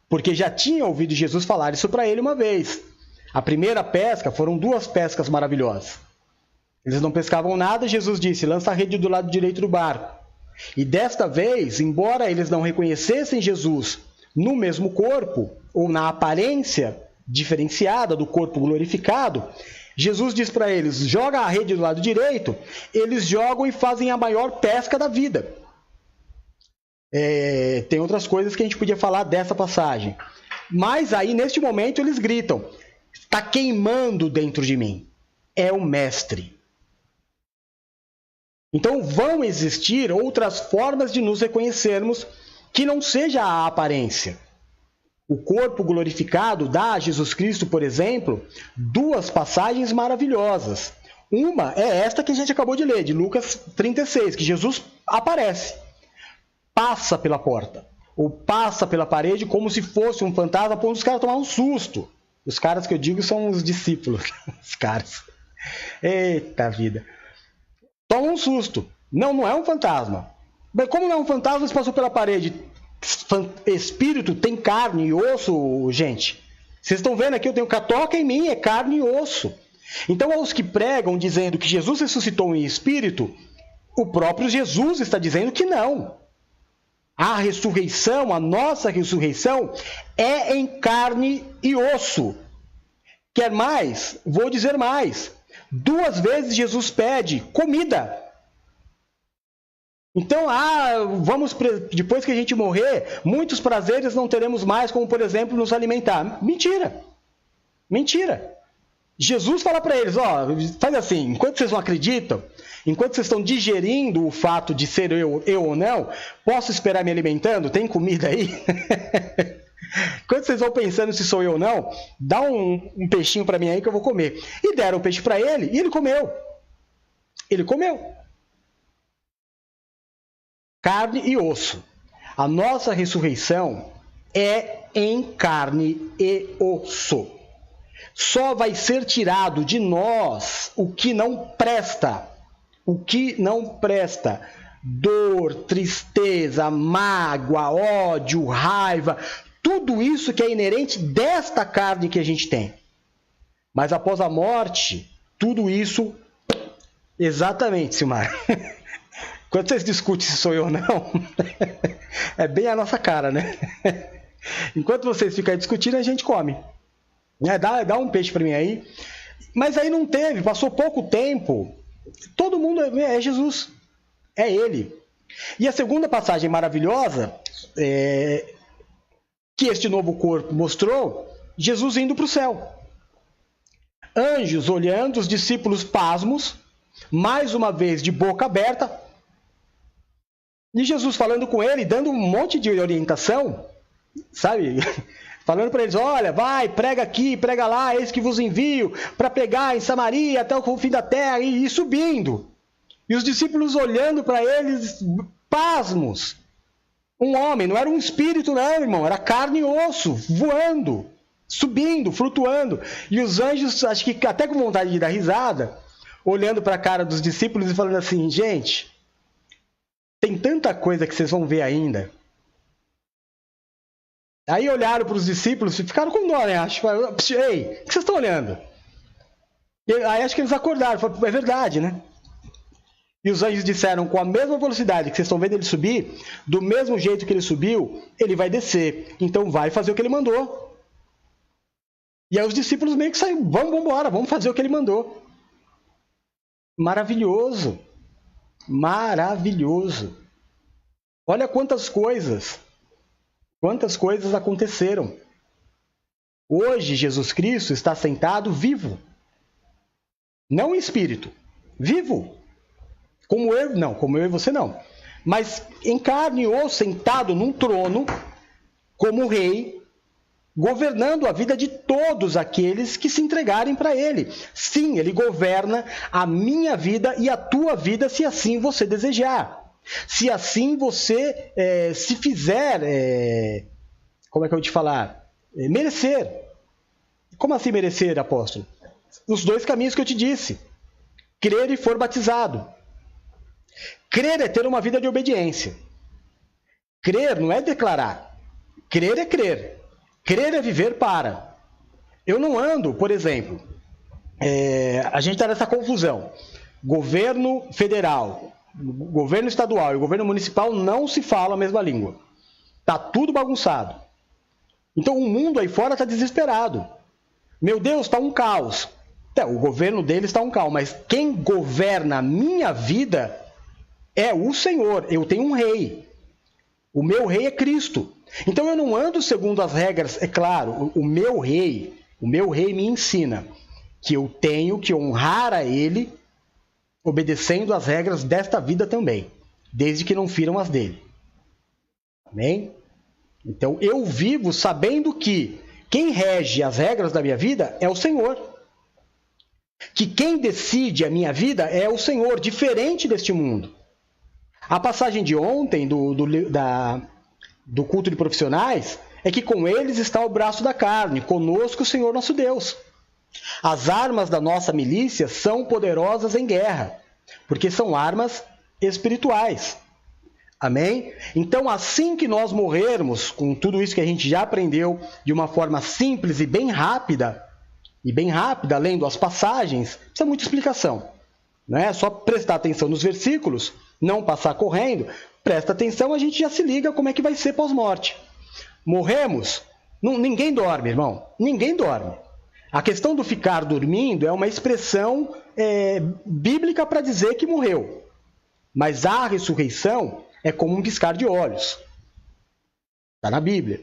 Porque já tinha ouvido Jesus falar isso para ele uma vez. A primeira pesca foram 2 pescas maravilhosas. Eles não pescavam nada, Jesus disse, lança a rede do lado direito do barco. E desta vez, embora eles não reconhecessem Jesus no mesmo corpo, ou na aparência diferenciada do corpo glorificado, Jesus diz para eles, joga a rede do lado direito, eles jogam e fazem a maior pesca da vida. Tem outras coisas que a gente podia falar dessa passagem. Mas aí, neste momento, eles gritam, está queimando dentro de mim. É o Mestre. Então, vão existir outras formas de nos reconhecermos que não seja a aparência. O corpo glorificado dá a Jesus Cristo, por exemplo, 2 passagens maravilhosas. Uma é esta que a gente acabou de ler, de Lucas 36, que Jesus aparece, passa pela porta, ou passa pela parede como se fosse um fantasma, a ponto dos caras tomar um susto. Os caras que eu digo são os discípulos, os caras. Eita vida. Toma um susto. Não é um fantasma. Mas como não é um fantasma, se passou pela parede? Espírito tem carne e osso, gente. Vocês estão vendo aqui, eu tenho catoca em mim, é carne e osso. Então, aos que pregam dizendo que Jesus ressuscitou em espírito, o próprio Jesus está dizendo que não. A ressurreição, a nossa ressurreição, é em carne e osso. Quer mais? Vou dizer mais. 2 vezes Jesus pede comida. Então, depois que a gente morrer, muitos prazeres não teremos mais, como, por exemplo, nos alimentar. Mentira. Mentira. Jesus fala para eles, faz assim, enquanto vocês não acreditam, enquanto vocês estão digerindo o fato de ser eu ou não, posso esperar me alimentando? Tem comida aí? Enquanto vocês vão pensando se sou eu ou não, dá um peixinho para mim aí que eu vou comer. E deram o peixe para ele e ele comeu. Ele comeu. Carne e osso. A nossa ressurreição é em carne e osso. Só vai ser tirado de nós o que não presta. O que não presta. Dor, tristeza, mágoa, ódio, raiva. Tudo isso que é inerente desta carne que a gente tem. Mas após a morte, tudo isso... Exatamente, Silmar. Quando vocês discutem se sou eu ou não, é bem a nossa cara, né? Enquanto vocês ficam aí discutindo, a gente come. Dá um peixe para mim aí. Mas aí não teve, passou pouco tempo. Todo mundo é Jesus. É ele. E a segunda passagem maravilhosa, que este novo corpo mostrou, Jesus indo para o céu. Anjos olhando, os discípulos pasmos, mais uma vez de boca aberta, e Jesus falando com ele, dando um monte de orientação, sabe? Falando para eles, olha, vai, prega aqui, prega lá, eis que vos envio para pregar em Samaria até o fim da terra, e subindo. E os discípulos olhando para eles, pasmos. Um homem, não era um espírito não, irmão, era carne e osso, voando, subindo, flutuando. E os anjos, acho que até com vontade de dar risada, olhando para a cara dos discípulos e falando assim, gente, tem tanta coisa que vocês vão ver ainda. Aí olharam para os discípulos e ficaram com dó, né? Acho, ei, o que vocês estão olhando? Aí acho que eles acordaram, falaram, é verdade, né? E os anjos disseram, com a mesma velocidade que vocês estão vendo ele subir, do mesmo jeito que ele subiu, ele vai descer. Então vai fazer o que ele mandou. E aí os discípulos meio que saíram, vamos embora, vamos fazer o que ele mandou. Maravilhoso. Maravilhoso. Olha quantas coisas aconteceram. Hoje Jesus Cristo está sentado vivo. Não em espírito, vivo. Como eu e você não. Mas em carne e osso, sentado num trono, como rei, governando a vida de todos aqueles que se entregarem para ele. Sim, ele governa a minha vida e a tua vida, se assim você desejar. Se assim você se fizer, como é que eu vou te falar? Merecer. Como assim merecer, apóstolo? Os 2 caminhos que eu te disse. Crer e for batizado. Crer é ter uma vida de obediência. Crer não é declarar. Crer é crer. Crer é viver para. Eu não ando, por exemplo, a gente está nessa confusão. Governo federal, governo estadual e governo municipal não se falam a mesma língua. Está tudo bagunçado. Então o mundo aí fora está desesperado. Meu Deus, está um caos. O governo deles está um caos, mas quem governa a minha vida é o Senhor. Eu tenho um rei. O meu rei é Cristo. Então eu não ando segundo as regras, é claro, o meu rei me ensina que eu tenho que honrar a ele, obedecendo às regras desta vida também, desde que não firam as dele. Amém? Então eu vivo sabendo que quem rege as regras da minha vida é o Senhor. Que quem decide a minha vida é o Senhor, diferente deste mundo. A passagem de ontem do culto de profissionais é que com eles está o braço da carne, conosco o Senhor nosso Deus. As armas da nossa milícia são poderosas em guerra, porque são armas espirituais. Amém? Então, assim que nós morrermos, com tudo isso que a gente já aprendeu, de uma forma simples e bem rápida, lendo as passagens, precisa muita explicação. Não é só prestar atenção nos versículos, não passar correndo, presta atenção, a gente já se liga como é que vai ser pós-morte. Morremos, ninguém dorme, irmão, ninguém dorme. A questão do ficar dormindo é uma expressão bíblica para dizer que morreu. Mas a ressurreição é como um piscar de olhos. Está na Bíblia.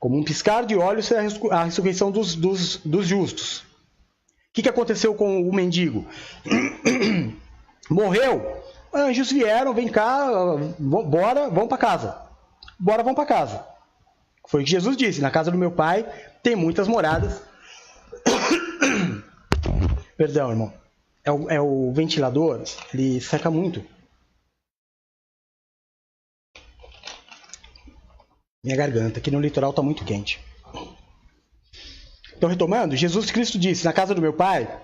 Como um piscar de olhos é a ressurreição dos justos. O que aconteceu com o mendigo? Morreu. Anjos vieram, vem cá, bora, vamos para casa. Bora, vamos para casa. Foi o que Jesus disse, na casa do meu pai tem muitas moradas. Perdão, irmão. É o ventilador, ele seca muito. Minha garganta, aqui no litoral está muito quente. Então, retomando, Jesus Cristo disse, na casa do meu pai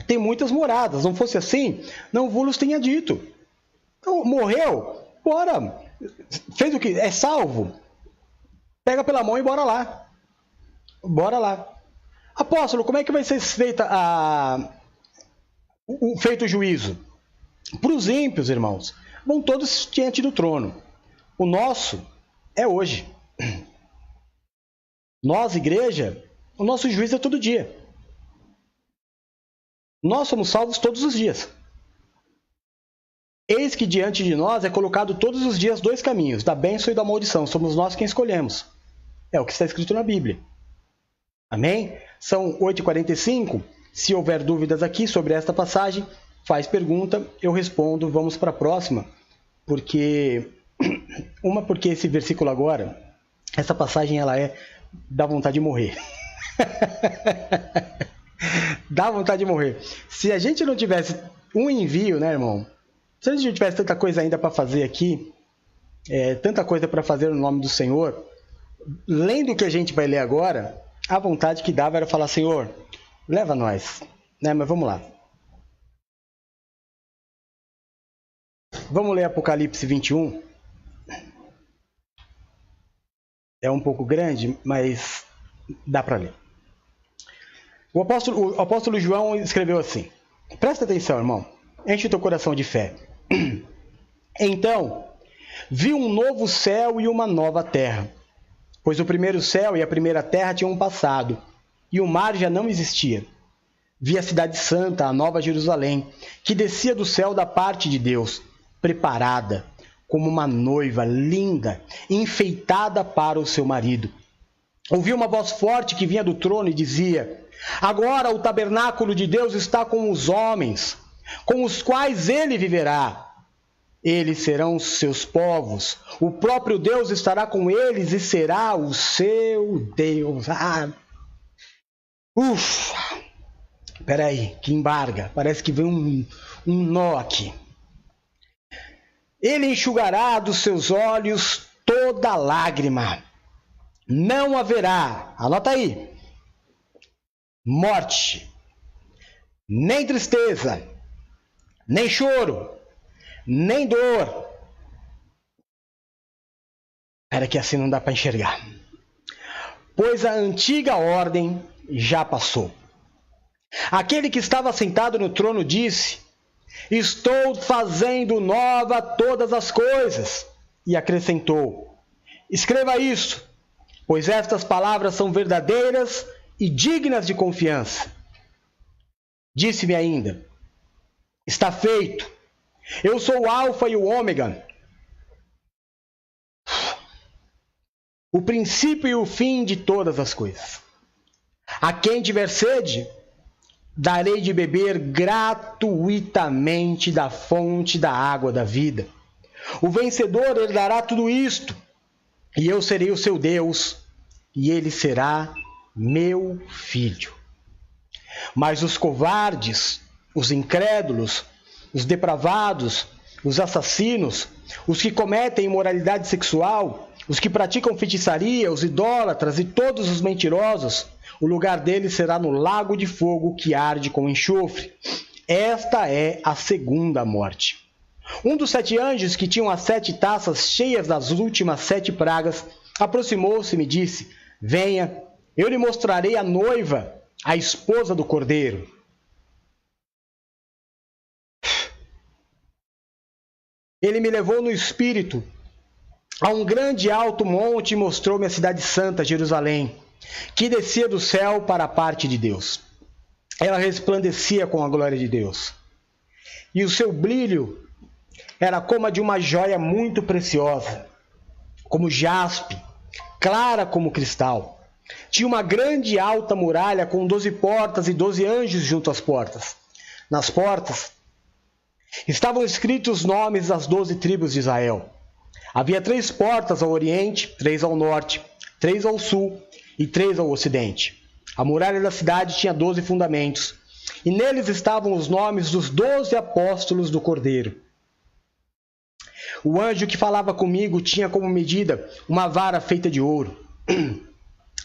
tem muitas moradas, não fosse assim, não vos tenha dito. Então, morreu, bora, fez o que? É salvo, pega pela mão e bora lá. Bora lá. Apóstolo, como é que vai ser feito o juízo? Para os ímpios, irmãos, vão todos diante do trono. O nosso é hoje. Nós, igreja, o nosso juízo é todo dia. Nós somos salvos todos os dias. Eis que diante de nós é colocado todos os dias dois caminhos, da bênção e da maldição. Somos nós quem escolhemos. É o que está escrito na Bíblia. Amém? São 8h45. Se houver dúvidas aqui sobre esta passagem, faz pergunta, eu respondo. Vamos para a próxima. Porque esse versículo agora, essa passagem, ela dá vontade de morrer. Dá vontade de morrer. Se a gente não tivesse um envio, né, irmão? Se a gente não tivesse tanta coisa ainda para fazer aqui, tanta coisa para fazer no nome do Senhor, lendo o que a gente vai ler agora, a vontade que dava era falar, Senhor, leva nós. Né? Mas vamos lá. Vamos ler Apocalipse 21. É um pouco grande, mas dá para ler. O apóstolo João escreveu assim. Presta atenção, irmão. Enche o teu coração de fé. Então, vi um novo céu e uma nova terra. Pois o primeiro céu e a primeira terra tinham passado, e o mar já não existia. Vi a cidade santa, a nova Jerusalém, que descia do céu da parte de Deus, preparada como uma noiva linda, enfeitada para o seu marido. Ouvi uma voz forte que vinha do trono e dizia: agora o tabernáculo de Deus está com os homens, com os quais ele viverá. Eles serão seus povos, o próprio Deus estará com eles e será o seu Deus. Ufa! Peraí, que embarga, parece que vem um nó aqui. Ele enxugará dos seus olhos toda lágrima. Não haverá, anota aí, morte, nem tristeza, nem choro, nem dor. Era que assim não dá para enxergar. Pois a antiga ordem já passou. Aquele que estava sentado no trono disse: estou fazendo nova todas as coisas. E acrescentou: escreva isso, pois estas palavras são verdadeiras e dignas de confiança. Disse-me ainda: está feito. Eu sou o Alfa e o Ômega, o princípio e o fim de todas as coisas. A quem tiver sede, darei de beber gratuitamente da fonte da água da vida. O vencedor herdará tudo isto, e eu serei o seu Deus, e ele será meu filho. Mas os covardes, os incrédulos, os depravados, os assassinos, os que cometem imoralidade sexual, os que praticam feitiçaria, os idólatras e todos os mentirosos, o lugar deles será no lago de fogo que arde com enxofre. Esta é a segunda morte. Um dos 7 anjos, que tinham as 7 taças cheias das últimas 7 pragas, aproximou-se e me disse: venha, eu lhe mostrarei a noiva, a esposa do Cordeiro. Ele me levou no espírito a um grande alto monte e mostrou-me a cidade santa, Jerusalém, que descia do céu para a parte de Deus. Ela resplandecia com a glória de Deus, e o seu brilho era como a de uma joia muito preciosa, como jaspe, clara como cristal. Tinha uma grande e alta muralha com 12 portas e 12 anjos junto às portas. Nas portas estavam escritos os nomes das 12 tribos de Israel. Havia 3 portas ao oriente, 3 ao norte, 3 ao sul e 3 ao ocidente. A muralha da cidade tinha 12 fundamentos, e neles estavam os nomes dos 12 apóstolos do Cordeiro. O anjo que falava comigo tinha como medida uma vara feita de ouro,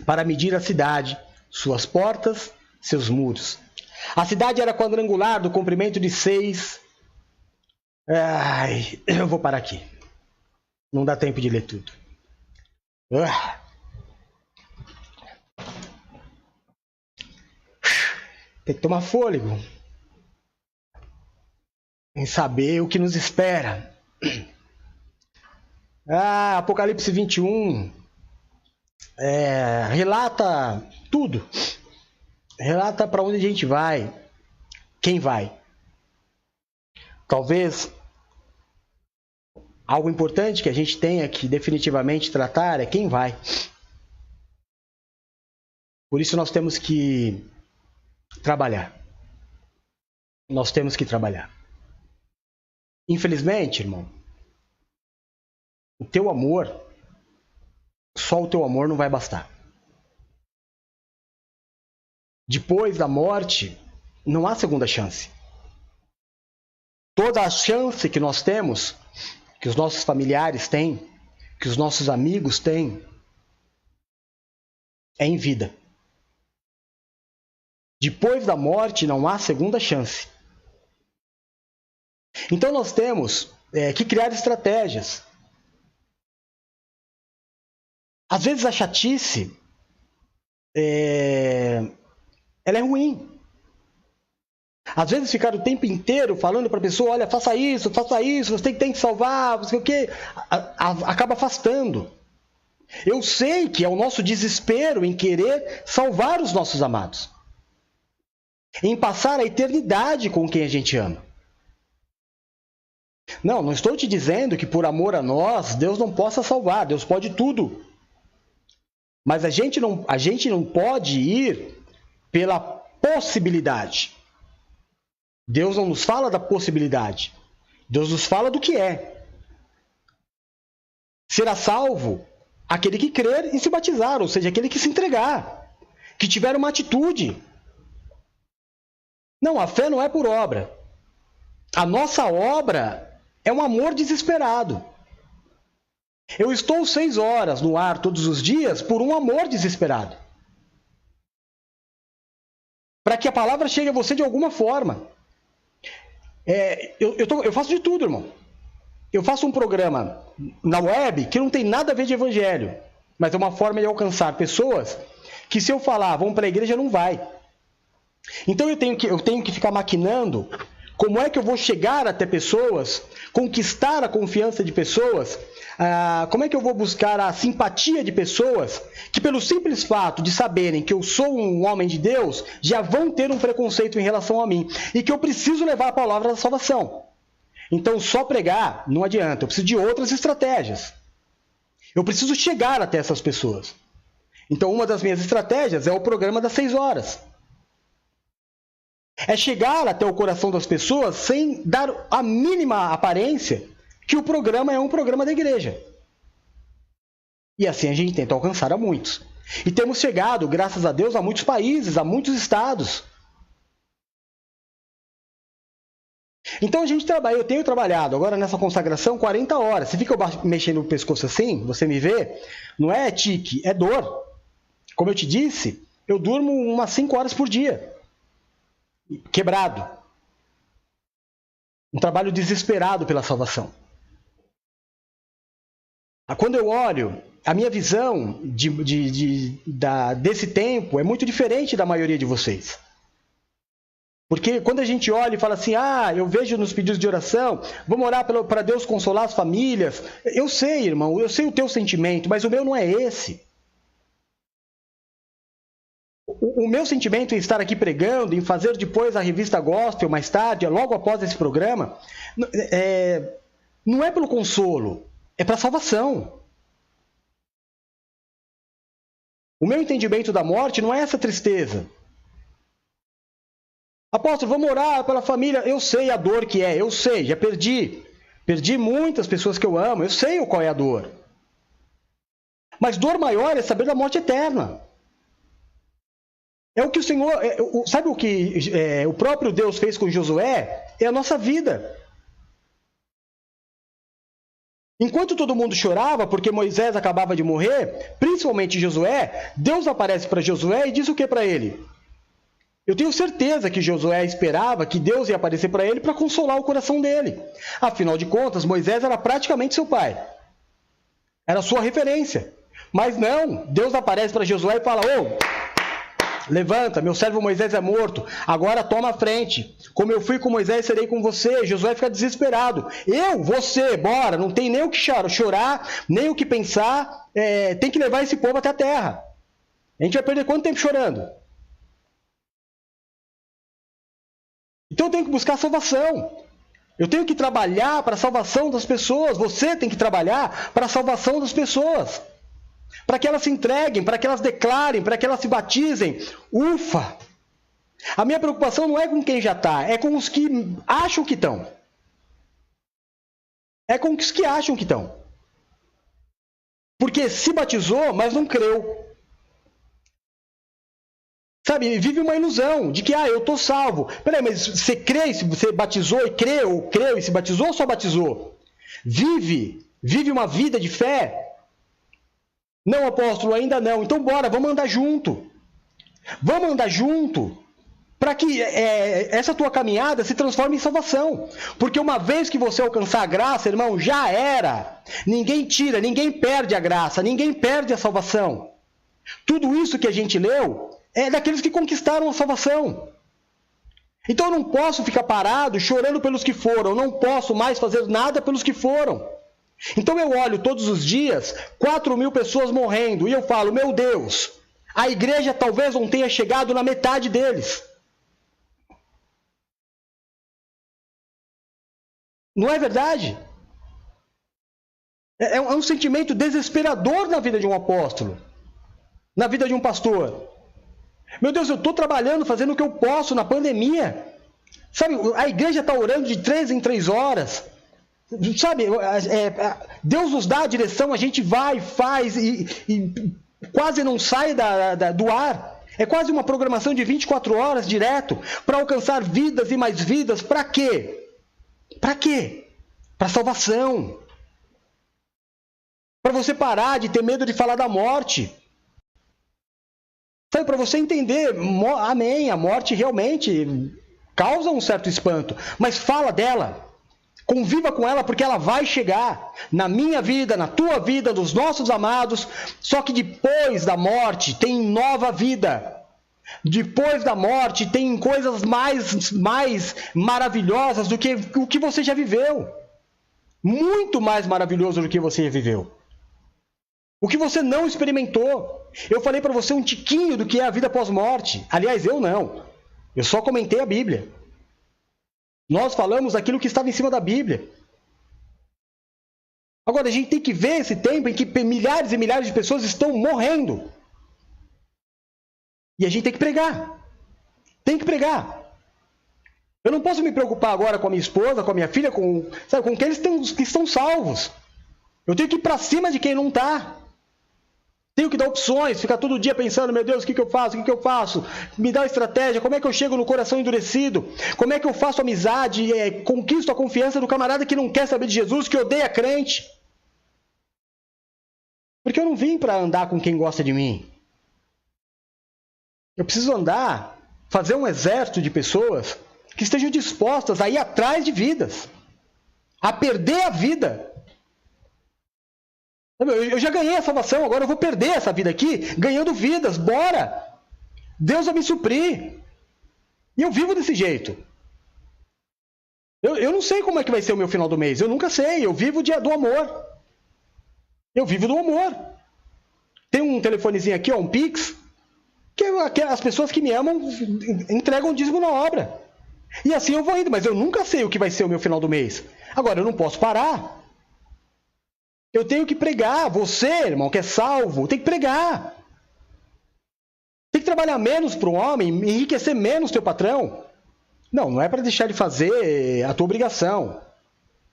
para medir a cidade, suas portas, seus muros. A cidade era quadrangular, do comprimento de 6... eu vou parar aqui. Não dá tempo de ler tudo. Tem que tomar fôlego em saber o que nos espera. Apocalipse 21 relata tudo. Relata para onde a gente vai, quem vai. Talvez algo importante que a gente tenha que definitivamente tratar é quem vai. Por isso nós temos que trabalhar. Nós temos que trabalhar. Infelizmente, irmão, o teu amor, só o teu amor não vai bastar. Depois da morte, não há segunda chance. Toda a chance que nós temos, que os nossos familiares têm, que os nossos amigos têm, é em vida. Depois da morte não há segunda chance. Então nós temos que criar estratégias. Às vezes a chatice ela é ruim. Às vezes ficar o tempo inteiro falando para a pessoa: olha, faça isso, você tem que salvar, não sei o quê, acaba afastando. Eu sei que é o nosso desespero em querer salvar os nossos amados, em passar a eternidade com quem a gente ama. Não estou te dizendo que por amor a nós, Deus não possa salvar, Deus pode tudo. Mas a gente não pode ir pela possibilidade. Deus não nos fala da possibilidade. Deus nos fala do que é. Será salvo aquele que crer e se batizar, ou seja, aquele que se entregar, que tiver uma atitude. Não, a fé não é por obra. A nossa obra é um amor desesperado. Eu estou 6 horas no ar todos os dias por um amor desesperado. Para que a palavra chegue a você de alguma forma. Eu faço de tudo, irmão. Eu faço um programa na web que não tem nada a ver de evangelho, mas é uma forma de alcançar pessoas que, se eu falar, vão para a igreja, não vai. Então eu tenho que ficar maquinando como é que eu vou chegar até pessoas, conquistar a confiança de pessoas, como é que eu vou buscar a simpatia de pessoas que, pelo simples fato de saberem que eu sou um homem de Deus, já vão ter um preconceito em relação a mim e que eu preciso levar a palavra da salvação. Então, só pregar não adianta, eu preciso de outras estratégias. Eu preciso chegar até essas pessoas. Então, uma das minhas estratégias é o programa das 6 horas. É chegar até o coração das pessoas sem dar a mínima aparência que o programa é um programa da igreja. E assim a gente tenta alcançar a muitos. E temos chegado, graças a Deus, a muitos países, a muitos estados. Então a gente trabalha, eu tenho trabalhado agora nessa consagração 40 horas. Se fica mexendo o pescoço assim, você me vê, não é tique, é dor. Como eu te disse, eu durmo umas 5 horas por dia. Quebrado. Um trabalho desesperado pela salvação. Quando eu olho, a minha visão desse tempo é muito diferente da maioria de vocês. Porque quando a gente olha e fala assim, eu vejo nos pedidos de oração, vamos orar para Deus consolar as famílias. Eu sei, irmão, eu sei o teu sentimento, mas o meu não é esse. O meu sentimento em estar aqui pregando, em fazer depois a revista Gospel, mais tarde, logo após esse programa, não é pelo consolo, é para a salvação. O meu entendimento da morte não é essa tristeza. Apóstolo, vamos orar pela família. Eu sei a dor que é, eu sei, já perdi. Perdi muitas pessoas que eu amo, eu sei qual é a dor. Mas dor maior é saber da morte eterna. É o que o Senhor... sabe o que o próprio Deus fez com Josué? É a nossa vida. Enquanto todo mundo chorava porque Moisés acabava de morrer, principalmente Josué, Deus aparece para Josué e diz o que para ele? Eu tenho certeza que Josué esperava que Deus ia aparecer para ele para consolar o coração dele. Afinal de contas, Moisés era praticamente seu pai. Era sua referência. Mas não, Deus aparece para Josué e fala, levanta, meu servo Moisés é morto, agora toma a frente. Como eu fui com Moisés, serei com você. Josué fica desesperado. Você, bora, não tem nem o que chorar, nem o que pensar, tem que levar esse povo até a terra. A gente vai perder quanto tempo chorando? Então eu tenho que buscar a salvação. Eu tenho que trabalhar para a salvação das pessoas. Você tem que trabalhar para a salvação das pessoas. Para que elas se entreguem, para que elas declarem, para que elas se batizem. Ufa! A minha preocupação não é com quem já está, é com os que acham que estão. É com os que acham que estão. Porque se batizou, mas não creu. Sabe, vive uma ilusão de que, eu estou salvo. Peraí, mas você crê, você batizou e creu e se batizou ou só batizou? Vive uma vida de fé? Não, apóstolo, ainda não. Então bora, vamos andar junto. Vamos andar junto para que essa tua caminhada se transforme em salvação. Porque uma vez que você alcançar a graça, irmão, já era. Ninguém tira, ninguém perde a graça, ninguém perde a salvação. Tudo isso que a gente leu é daqueles que conquistaram a salvação. Então eu não posso ficar parado chorando pelos que foram, não posso mais fazer nada pelos que foram. Então eu olho todos os dias 4.000 pessoas morrendo e eu falo, meu Deus, a igreja talvez não tenha chegado na metade deles. Não é verdade? É um sentimento desesperador na vida de um apóstolo, na vida de um pastor. Meu Deus, eu estou trabalhando, fazendo o que eu posso na pandemia. Sabe, a igreja está orando de 3 em 3 horas. Sabe, Deus nos dá a direção, a gente vai, faz e quase não sai do ar. É quase uma programação de 24 horas direto para alcançar vidas e mais vidas. Para quê? Para quê? Para salvação. Para você parar de ter medo de falar da morte. Sabe, para você entender, amém, a morte realmente causa um certo espanto, mas fala dela, conviva com ela porque ela vai chegar na minha vida, na tua vida, dos nossos amados, só que depois da morte tem nova vida, depois da morte tem coisas mais maravilhosas do que o que você já viveu, muito mais maravilhoso do que você já viveu. O que você não experimentou. Eu falei para você um tiquinho do que é a vida pós-morte. Aliás, eu não. Eu só comentei a Bíblia. Nós falamos aquilo que estava em cima da Bíblia. Agora, a gente tem que ver esse tempo em que milhares e milhares de pessoas estão morrendo. E a gente tem que pregar. Tem que pregar. Eu não posso me preocupar agora com a minha esposa, com a minha filha, com aqueles que estão salvos. Eu tenho que ir para cima de quem não está. Tenho que dar opções, ficar todo dia pensando, meu Deus, o que eu faço, o que eu faço? Me dá uma estratégia, como é que eu chego no coração endurecido? Como é que eu faço amizade, conquisto a confiança do camarada que não quer saber de Jesus, que odeia crente? Porque eu não vim para andar com quem gosta de mim. Eu preciso andar, fazer um exército de pessoas que estejam dispostas a ir atrás de vidas, a perder a vida. Eu já ganhei a salvação, agora eu vou perder essa vida aqui, ganhando vidas, bora! Deus vai me suprir. E eu vivo desse jeito. Eu não sei como é que vai ser o meu final do mês, eu nunca sei, eu vivo do amor. Eu vivo do amor. Tem um telefonezinho aqui, ó, um Pix, que as pessoas que me amam entregam dízimo na obra. E assim eu vou indo, mas eu nunca sei o que vai ser o meu final do mês. Agora, eu não posso parar. Eu tenho que pregar. Você, irmão, que é salvo, tem que pregar. Tem que trabalhar menos para o homem, enriquecer menos teu patrão. Não é para deixar de fazer a tua obrigação.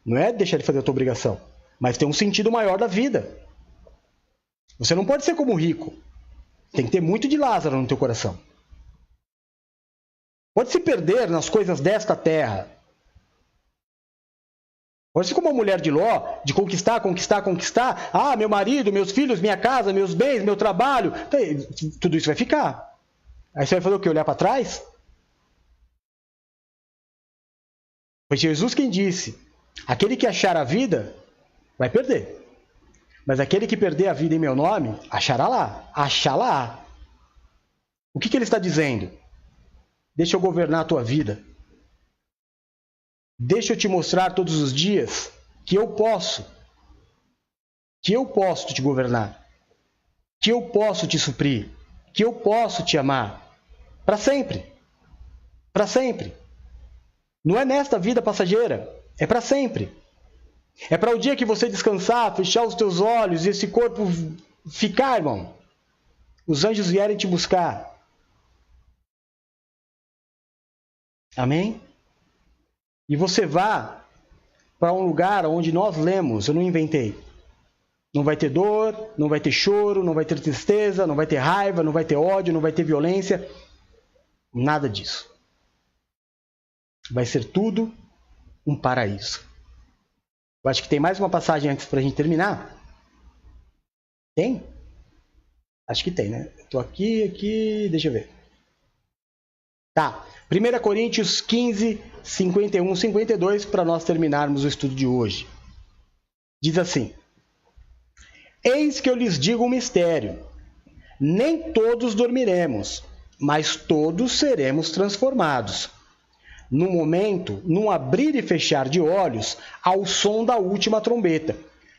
Não é deixar de fazer a tua obrigação. Mas tem um sentido maior da vida. Você não pode ser como o rico. Tem que ter muito de Lázaro no teu coração. Pode se perder nas coisas desta terra. Pode ser como a mulher de Ló, de conquistar. Ah, meu marido, meus filhos, minha casa, meus bens, meu trabalho. Tudo isso vai ficar. Aí você vai fazer o quê? Olhar para trás? Foi Jesus quem disse: aquele que achar a vida, vai perder. Mas aquele que perder a vida em meu nome, achará lá. O que ele está dizendo? Deixa eu governar a tua vida. Deixa eu te mostrar todos os dias que eu posso te governar, que eu posso te suprir, que eu posso te amar para sempre. Para sempre. Não é nesta vida passageira, é para sempre. É para o dia que você descansar, fechar os teus olhos e esse corpo ficar, irmão. Os anjos vierem te buscar. Amém? E você vá para um lugar onde nós lemos, eu não inventei. Não vai ter dor, não vai ter choro, não vai ter tristeza, não vai ter raiva, não vai ter ódio, não vai ter violência. Nada disso. Vai ser tudo um paraíso. Eu acho que tem mais uma passagem antes para a gente terminar. Tem? Acho que tem, né? Estou aqui, deixa eu ver. Tá. 1 Coríntios 15, 51, 52, para nós terminarmos o estudo de hoje. Diz assim: eis que eu lhes digo um mistério. Nem todos dormiremos, mas todos seremos transformados. No momento, num abrir e fechar de olhos, ao som da última trombeta.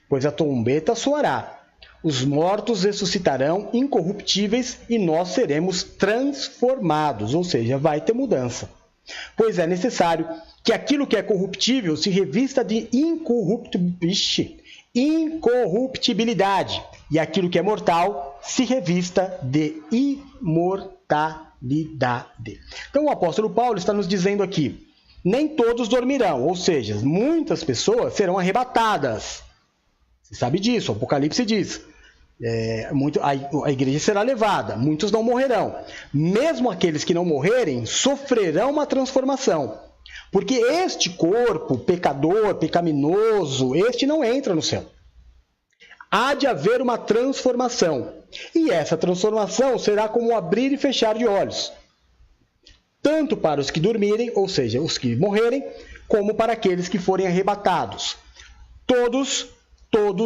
Pois a trombeta soará. Os mortos ressuscitarão incorruptíveis e nós seremos transformados, ou seja, vai ter mudança. Pois é necessário que aquilo que é corruptível se revista de incorruptibilidade e aquilo que é mortal se revista de imortalidade. Então o apóstolo Paulo está nos dizendo aqui, nem todos dormirão, ou seja, muitas pessoas serão arrebatadas. Você sabe disso, o Apocalipse diz. A igreja será levada, muitos não morrerão. Mesmo aqueles que não morrerem sofrerão uma transformação, porque este corpo pecador, pecaminoso, este não entra no céu. Há de haver uma transformação, e essa transformação será como um abrir e fechar de olhos, tanto para os que dormirem, ou seja, os que morrerem, como para aqueles que forem arrebatados. Todos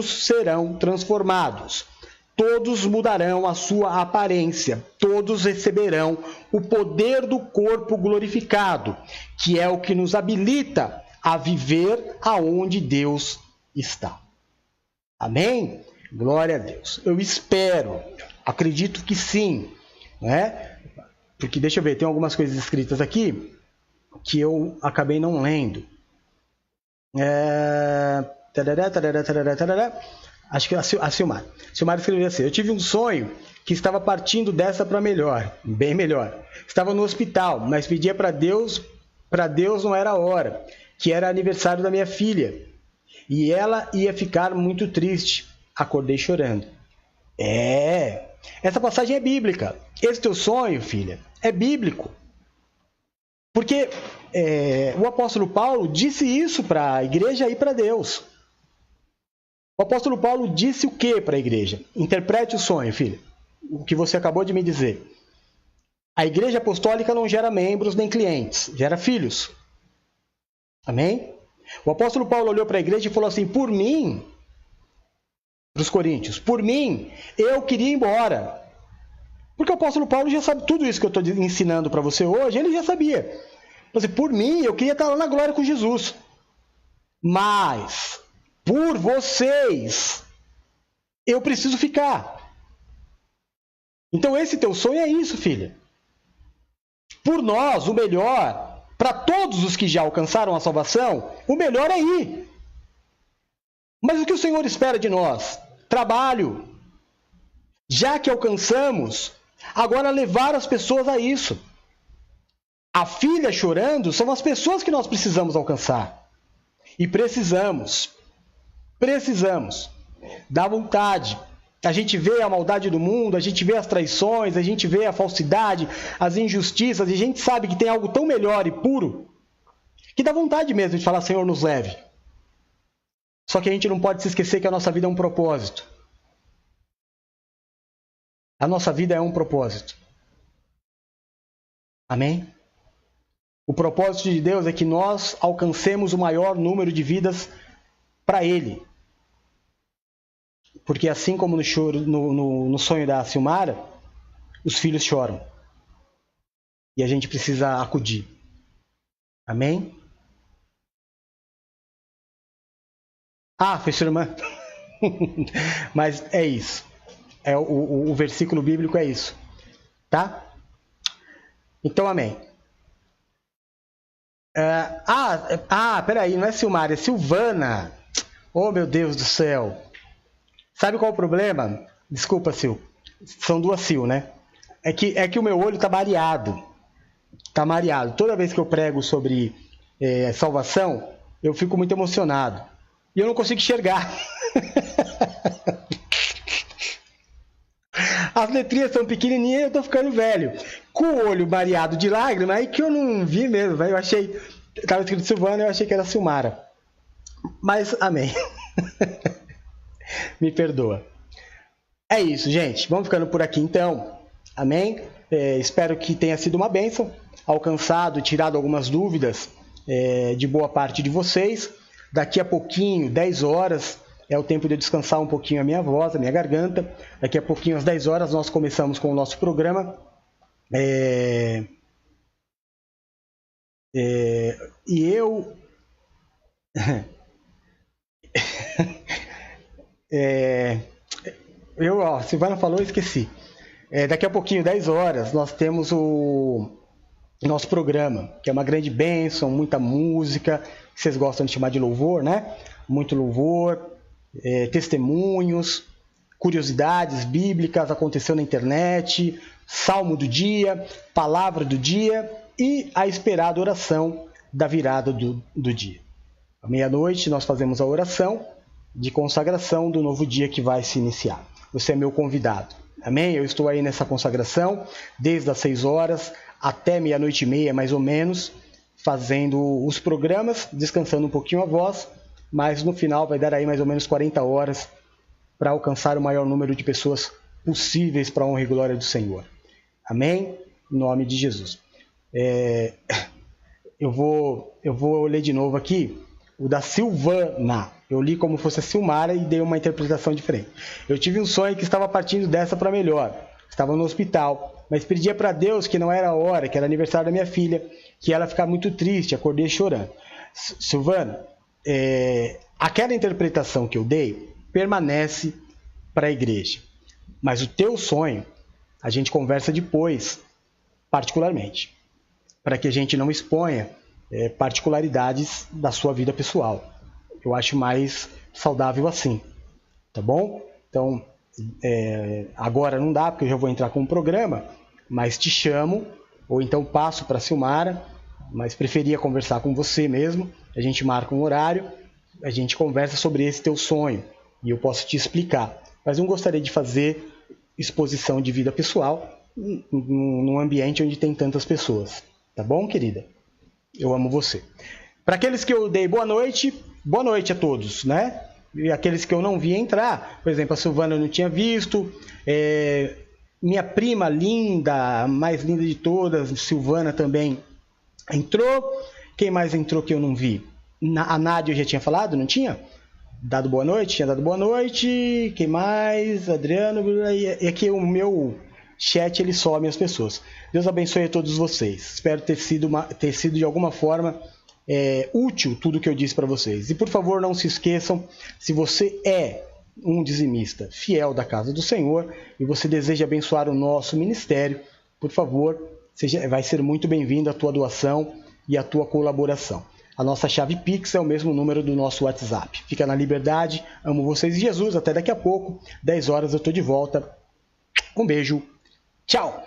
serão transformados. Todos mudarão a sua aparência, todos receberão o poder do corpo glorificado, que é o que nos habilita a viver aonde Deus está. Amém? Glória a Deus. Eu espero, acredito que sim, né? Porque, deixa eu ver, tem algumas coisas escritas aqui que eu acabei não lendo. Acho que a Silmar escreveu assim: eu tive um sonho que estava partindo dessa para melhor, bem melhor. Estava no hospital, mas pedia para Deus não era a hora, que era aniversário da minha filha. E ela ia ficar muito triste. Acordei chorando. Essa passagem é bíblica. Esse teu sonho, filha, é bíblico. Porque o apóstolo Paulo disse isso para a igreja e para Deus. O apóstolo Paulo disse o que para a igreja? Interprete o sonho, filha. O que você acabou de me dizer. A igreja apostólica não gera membros nem clientes, gera filhos. Amém? O apóstolo Paulo olhou para a igreja e falou assim, por mim, para os coríntios, por mim, eu queria ir embora. Porque o apóstolo Paulo já sabe tudo isso que eu estou ensinando para você hoje, ele já sabia. Assim, por mim, eu queria estar lá na glória com Jesus. Mas, por vocês, eu preciso ficar. Então esse teu sonho é isso, filha. Por nós, o melhor, para todos os que já alcançaram a salvação, o melhor é ir. Mas o que o Senhor espera de nós? Trabalho. Já que alcançamos, agora levar as pessoas a isso. A filha chorando são as pessoas que nós precisamos alcançar. E precisamos. Dá vontade. A gente vê a maldade do mundo, a gente vê as traições, a gente vê a falsidade, as injustiças, e a gente sabe que tem algo tão melhor e puro, que dá vontade mesmo de falar, Senhor, nos leve. Só que a gente não pode se esquecer que a nossa vida é um propósito. A nossa vida é um propósito. Amém? O propósito de Deus é que nós alcancemos o maior número de vidas para Ele. Porque assim como no sonho da Silmara, os filhos choram. E a gente precisa acudir. Amém? Ah, foi sua irmã. Mas é isso. O versículo bíblico é isso. Tá? Então, amém. Peraí, não é Silmara, é Silvana. Oh, meu Deus do céu. Sabe qual é o problema? Desculpa, Sil. São duas Sil, né? É que o meu olho tá mareado. Tá mareado. Toda vez que eu prego sobre salvação, eu fico muito emocionado. E eu não consigo enxergar. As letrinhas são pequenininhas e eu tô ficando velho. Com o olho mareado de lágrima, aí que eu não vi mesmo. Eu achei... Estava escrito Silvana, eu achei que era Silmara. Mas, amém. Me perdoa. É isso, gente. Vamos ficando por aqui, então. Amém? Espero que tenha sido uma bênção. Alcançado, tirado algumas dúvidas de boa parte de vocês. Daqui a pouquinho, 10 horas, é o tempo de eu descansar um pouquinho a minha voz, a minha garganta. Daqui a pouquinho, às 10 horas, nós começamos com o nosso programa. E eu... Silvana falou, eu esqueci. Daqui a pouquinho, 10 horas, nós temos o nosso programa, que é uma grande bênção, muita música, que vocês gostam de chamar de louvor, né? Muito louvor, testemunhos, curiosidades bíblicas, aconteceu na internet, salmo do dia, palavra do dia e a esperada oração da virada do dia. À meia-noite nós fazemos a oração de consagração do novo dia que vai se iniciar. Você é meu convidado. Amém? Eu estou aí nessa consagração desde as 6 horas até meia-noite e meia, mais ou menos, fazendo os programas, descansando um pouquinho a voz, mas no final vai dar aí mais ou menos 40 horas para alcançar o maior número de pessoas possíveis para a honra e glória do Senhor. Amém? Em nome de Jesus. Eu vou ler de novo aqui o da Silvana. Eu li como fosse a Silmara e dei uma interpretação diferente. Eu tive um sonho que estava partindo dessa para melhor. Estava no hospital, mas pedia para Deus que não era a hora, que era aniversário da minha filha, que ela ficava muito triste, acordei chorando. Silvana, aquela interpretação que eu dei permanece para a igreja. Mas o teu sonho, a gente conversa depois, particularmente, para que a gente não exponha particularidades da sua vida pessoal. Eu acho mais saudável assim, tá bom? Então, agora não dá, porque eu já vou entrar com um programa, mas te chamo, ou então passo para a Silmara, mas preferia conversar com você mesmo, a gente marca um horário, a gente conversa sobre esse teu sonho, e eu posso te explicar. Mas não gostaria de fazer exposição de vida pessoal num ambiente onde tem tantas pessoas. Tá bom, querida? Eu amo você. Para aqueles que eu dei boa noite a todos, né? E aqueles que eu não vi entrar, por exemplo, a Silvana eu não tinha visto, Minha prima linda, mais linda de todas, Silvana também entrou. Quem mais entrou que eu não vi? A Nádia eu já tinha falado, não tinha? Dado boa noite, tinha dado boa noite. Quem mais? Adriano. E aqui o meu chat, ele some as pessoas. Deus abençoe a todos vocês. Espero ter sido de alguma forma útil tudo que eu disse para vocês. E por favor, não se esqueçam, se você é um dizimista fiel da casa do Senhor e você deseja abençoar o nosso ministério, por favor, vai ser muito bem-vindo a tua doação e a tua colaboração. A nossa chave Pix é o mesmo número do nosso WhatsApp. Fica na liberdade. Amo vocês, Jesus. Até daqui a pouco. 10 horas eu estou de volta. Um beijo. Tchau.